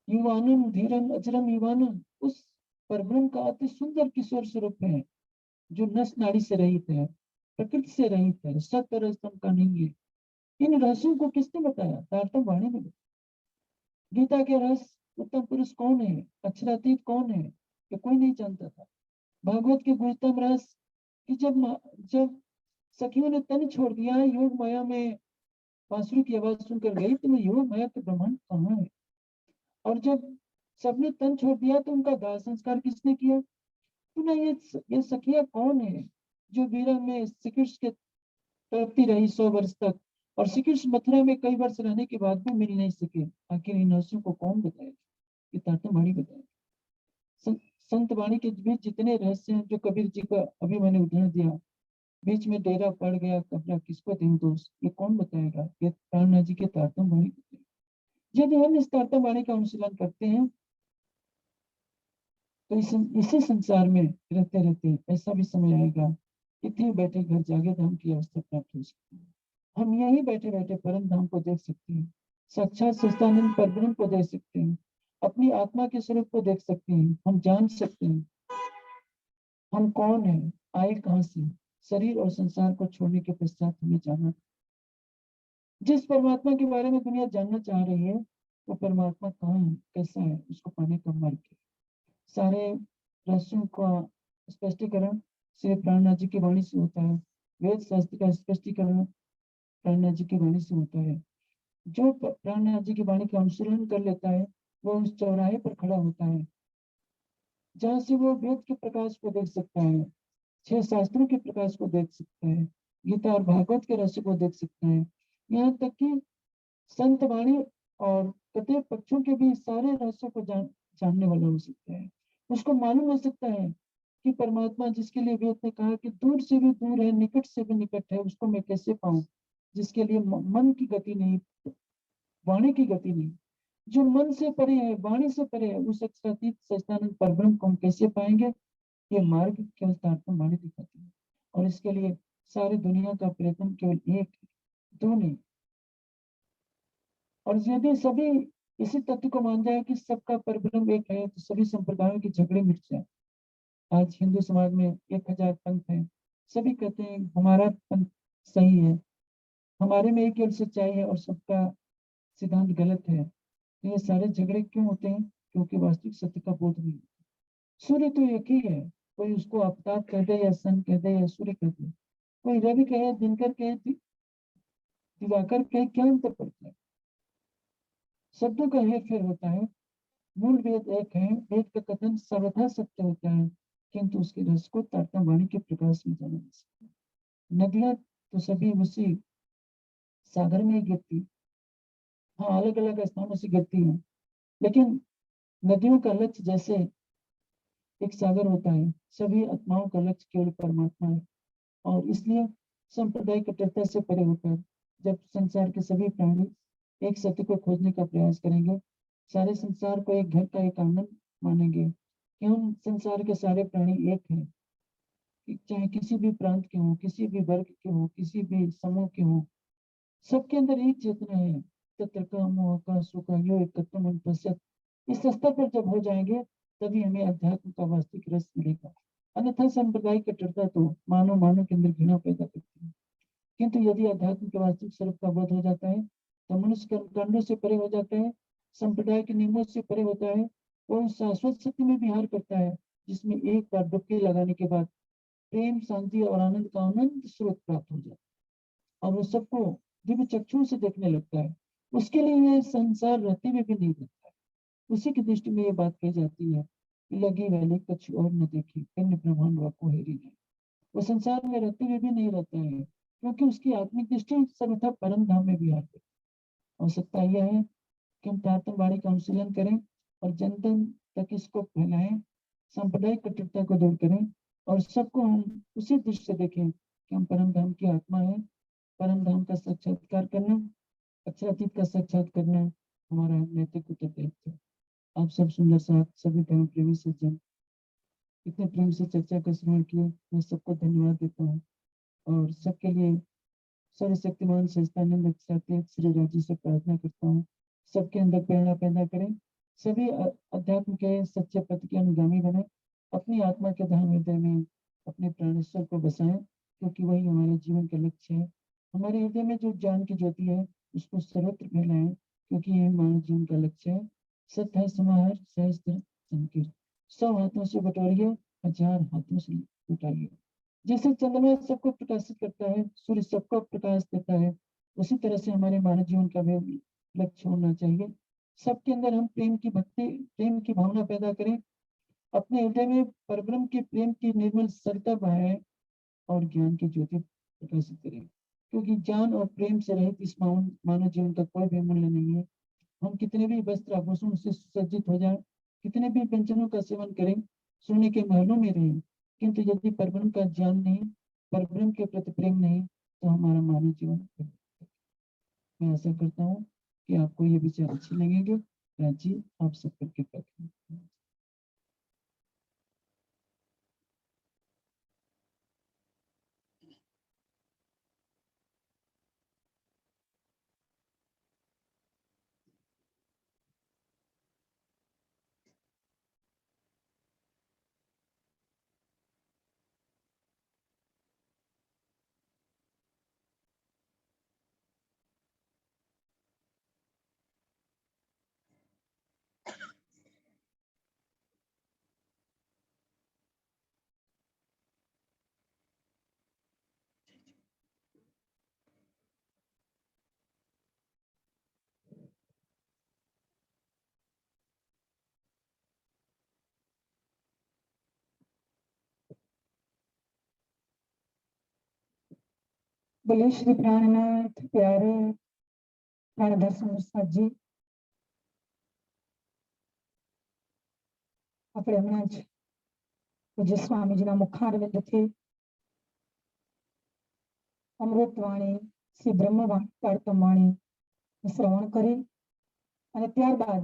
युवानम धीरम अजरम युवानम उस परब्रह्म का अति सुंदर किशोर स्वरूप है, जो नस नाड़ी से रहित है, प्रकृति से रहित है, सत्य रजतम का नहीं है। इन रहस्यों को किसने बताया? तारतम वाणी ने। गीता के रहस्य उत्तम पुरुष कौन है, अक्षरातीत कौन है, ये कोई नहीं जानता था। भागवत के गुरुतम रहस्य कि जब सखियों ने तन छोड़ दिया, योग माया में बांसुरी की आवाज सुनकर गई, तो योग माया के ब्रह्मांड कहाँ है? और जब सबने तन छोड़ दिया तो उनका दाह संस्कार किसने किया? तो ना ये सखिया कौन है जो विरह में श्री कृष्ण के तड़पती रही 100 वर्ष तक, और श्री कृष्ण मथुरा में कई वर्ष रहने के बाद भी मिल नहीं सके? आखिर इन रहस्यों को कौन बताएगा? ये तारतम वाणी बताएगा। संत वाणी के बीच जितने रहस्य हैं, जो कबीर जी का अभी मैंने उदाहरण दिया, बीच में डेरा पड़ गया, कब्जा किसको दें दोस्त, ये कौन बताएगा? ये प्राणनाथ जी के तारतम वाणी बताएगा। यदि हम इस तारतम वाणी का अनुशीलन करते हैं तो इसी संसार में रहते रहते ऐसा भी समय आएगा, इतने बैठे घर जागे धाम की अवस्था प्राप्त हो सकती है। हम यही बैठे बैठे परम धाम को देख सकते हैं, साक्षात सच्चिदानंद परब्रह्म को देख सकते हैं, अपनी आत्मा के स्वरूप को देख सकते हैं। हम जान सकते हैं हम कौन है, आए कहां से। शरीर और संसार को छोड़ने के पश्चात हमें जाना, जिस परमात्मा के बारे में दुनिया जानना चाह रही है, वो परमात्मा कहाँ है, कैसा है, उसको पाने का मार्ग है। सारे रहस्यों का स्पष्टीकरण श्री प्राणनाथ जी की वाणी से होता है। वेद शास्त्र का स्पष्टीकरण प्राणनाथ जी की वाणी से होता है। जो प्राणनाथ जी की वाणी का अनुसरण कर लेता है वो उस चौराहे पर खड़ा होता है जहाँ से वो वेद के प्रकाश को देख सकता है, छह शास्त्रों के प्रकाश को देख सकता है, गीता और भागवत के रहस्य को देख सकता है, यहाँ तक कि संत वाणी और कते पक्षों के भी सारे रहस्यों को जानने वाला हो सकता है। उसको मालूम हो सकता है कि परमात्मा जिसके लिए वेद ने कहा कि दूर से भी दूर है, निकट से भी निकट है, उसको मैं कैसे पाऊं, जिसके लिए मन की गति नहीं, वाणी की गति नहीं, जो मन से परे है, वाणी से परे है, उस अक्षरातीत सच्चिदानंद परब्रह्म को हम कैसे पाएंगे? ये मार्ग केवल तारतम्य वाणी दिखाती है। और इसके लिए सारी दुनिया का प्रयत्न केवल एक, दो नहीं। और यदि सभी इसी तथ्य को मान जाए कि सबका परब्रह्म एक है, तो सभी संप्रदायों के झगड़े मिट जाए। आज हिंदू समाज में 1000 पंथ हैं, सभी कहते हैं हमारा पंथ सही है, हमारे में एक केवल सच्चाई है और सबका सिद्धांत गलत है। तो ये सारे झगड़े क्यों होते हैं? क्योंकि वास्तविक सत्य का बोध नहीं। सूर्य तो एक ही है, कोई उसको आफ्ताब कह दे या सन कह दे या सूर्य कह दे, कोई रवि कहे, दिनकर कहे, दिवाकर कहे, क्या अंतर पड़ता है? शब्दों का हेर फेर होता है, मूल वेद एक है, वेद का कथन सर्वथा सत्य होता है, किंतु उसके रस को तारतम्य वाणी के प्रकाश में जाना जा सकता है। नदियां तो सभी उसी सागर में ही गिरती, हाँ अलग अलग स्थानों से गिरती हैं, लेकिन नदियों का लक्ष्य जैसे एक सागर होता है, सभी आत्माओं का लक्ष्य केवल परमात्मा है। और इसलिए सांप्रदायिक कट्टरता से परे होकर जब संसार के सभी प्राणी एक सत्य को खोजने का प्रयास करेंगे, सारे संसार को एक घर का एक आनंद मानेंगे कि हम संसार के सारे प्राणी एक हैं, कि चाहे किसी भी प्रांत के हो, किसी भी वर्ग के हो, किसी भी समूह के हो, सबके अंदर एक चेतना है। तत्र कामो का सुख यो एकत्वम अनुपश्यत। इस स्तर पर जब हो जाएंगे तभी हमें अध्यात्म का वास्तविक रस मिलेगा। अन्यथा सांप्रदायिक कट्टरता तो मानव मानव के अंदर घृणा पैदा करती है। किंतु यदि अध्यात्म के वास्तविक स्वरूप का बोध हो जाता है तो मनुष्य कर्मकांडों से परे हो जाता है, संप्रदाय के नियमों से परे होता है, वो शाश्वत सत्य में विहार करता है, जिसमें एक बार डुबकी लगाने के बाद प्रेम, शांति और आनंद का अनंत स्रोत प्राप्त हो जाता है और वो सबको दिव्य चक्षु से देखने लगता है। उसके लिए यह संसार रहते हुए भी नहीं देखता है। उसी की दृष्टि में ये बात कही जाती है कि लगी वैली कछु और न देखी, पिंड ब्रह्मांड वाको हेरी नहीं। वो संसार में रहते हुए भी नहीं रहता है, क्योंकि उसकी आत्मिक दृष्टि सर्वथा परम धाम में विहार करती है। आवश्यकता यह है कि हम तारतम्य वाणी का अनुशीलन करें और जन जन तक इसको फैलाएं, सांप्रदायिक कट्टरता को दूर करें और सबको हम उसी दृष्टि से देखें कि हम परम धाम की आत्मा है। परम धाम का साक्षात्कार करना, अक्षरातीत का साक्षात करना हमारा नैतिक उत्तरदायित्व है। आप सब सुंदर साथ सभी धर्म प्रेमी सज्जन इतने प्रेम से चर्चा का श्रवण किए, मैं सबको धन्यवाद देता हूँ और सबके लिए सर्वशक्तिमान सच्चिदानंद अक्षरातीत श्री राजी से प्रार्थना करता हूँ सबके अंदर प्रेरणा पैदा करें, सभी अध्यात्म के सच्चे पथ के अनुगामी बने, अपनी आत्मा के धाम हृदय में अपने प्राणेश्वर को बसाएं, क्योंकि वही हमारे जीवन का लक्ष्य है। हमारे हृदय में जो ज्ञान की ज्योति है उसको सर्वत्र फैलाएं, क्योंकि यह हमारे जीवन का लक्ष्य है। सत्य है समाहर सहस्त्र संकीर्ण, 100 हाथों से बटोरिए, 1000 हाथों से उठाइए। जैसे चंद्रमा सबको प्रकाशित करता है, सूर्य सबको प्रकाश देता है, उसी तरह से हमारे मानव जीवन का भी लक्ष्य होना चाहिए। सबके अंदर हम प्रेम की भक्ति, प्रेम की भावना पैदा करें, अपने हृदय में परब्रह्म के प्रेम की निर्मल सरता बहाएं और ज्ञान की ज्योति प्रकाशित करें, क्योंकि ज्ञान और प्रेम से रहित इस मानव जीवन का कोई भी मूल्य नहीं है। हम कितने भी वस्त्र आभूषण से सुसज्जित हो जाए, कितने भी व्यंजनों का सेवन करें, सोने के महलों में रहें, किंतु यदि परब्रह्म का ज्ञान नहीं, परब्रह्म के प्रति प्रेम नहीं, तो हमारा मानव जीवन। मैं आशा करता हूँ कि आपको ये विचार अच्छे लगेंगे। जी आप सब पर कृपा करें। बोले श्री प्राणनाथ प्यारे प्राणधर समरसाद जी આપણે હમણાં જ પૂજ્ય સ્વામીજીના મુખારવિંદથી અમૃતવાણી શ્રી બ્રહ્મવાણી તારતમવાણી શ્રવણ કરી અને ત્યારબાદ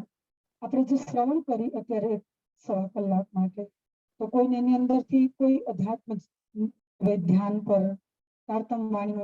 આપણે જે શ્રવણ કરી અત્યારે 1.25 કલાક માટે તો કોઈને એની અંદરથી કોઈ અધ્યાત્મ ધ્યાન પર તારતમ વાણીનો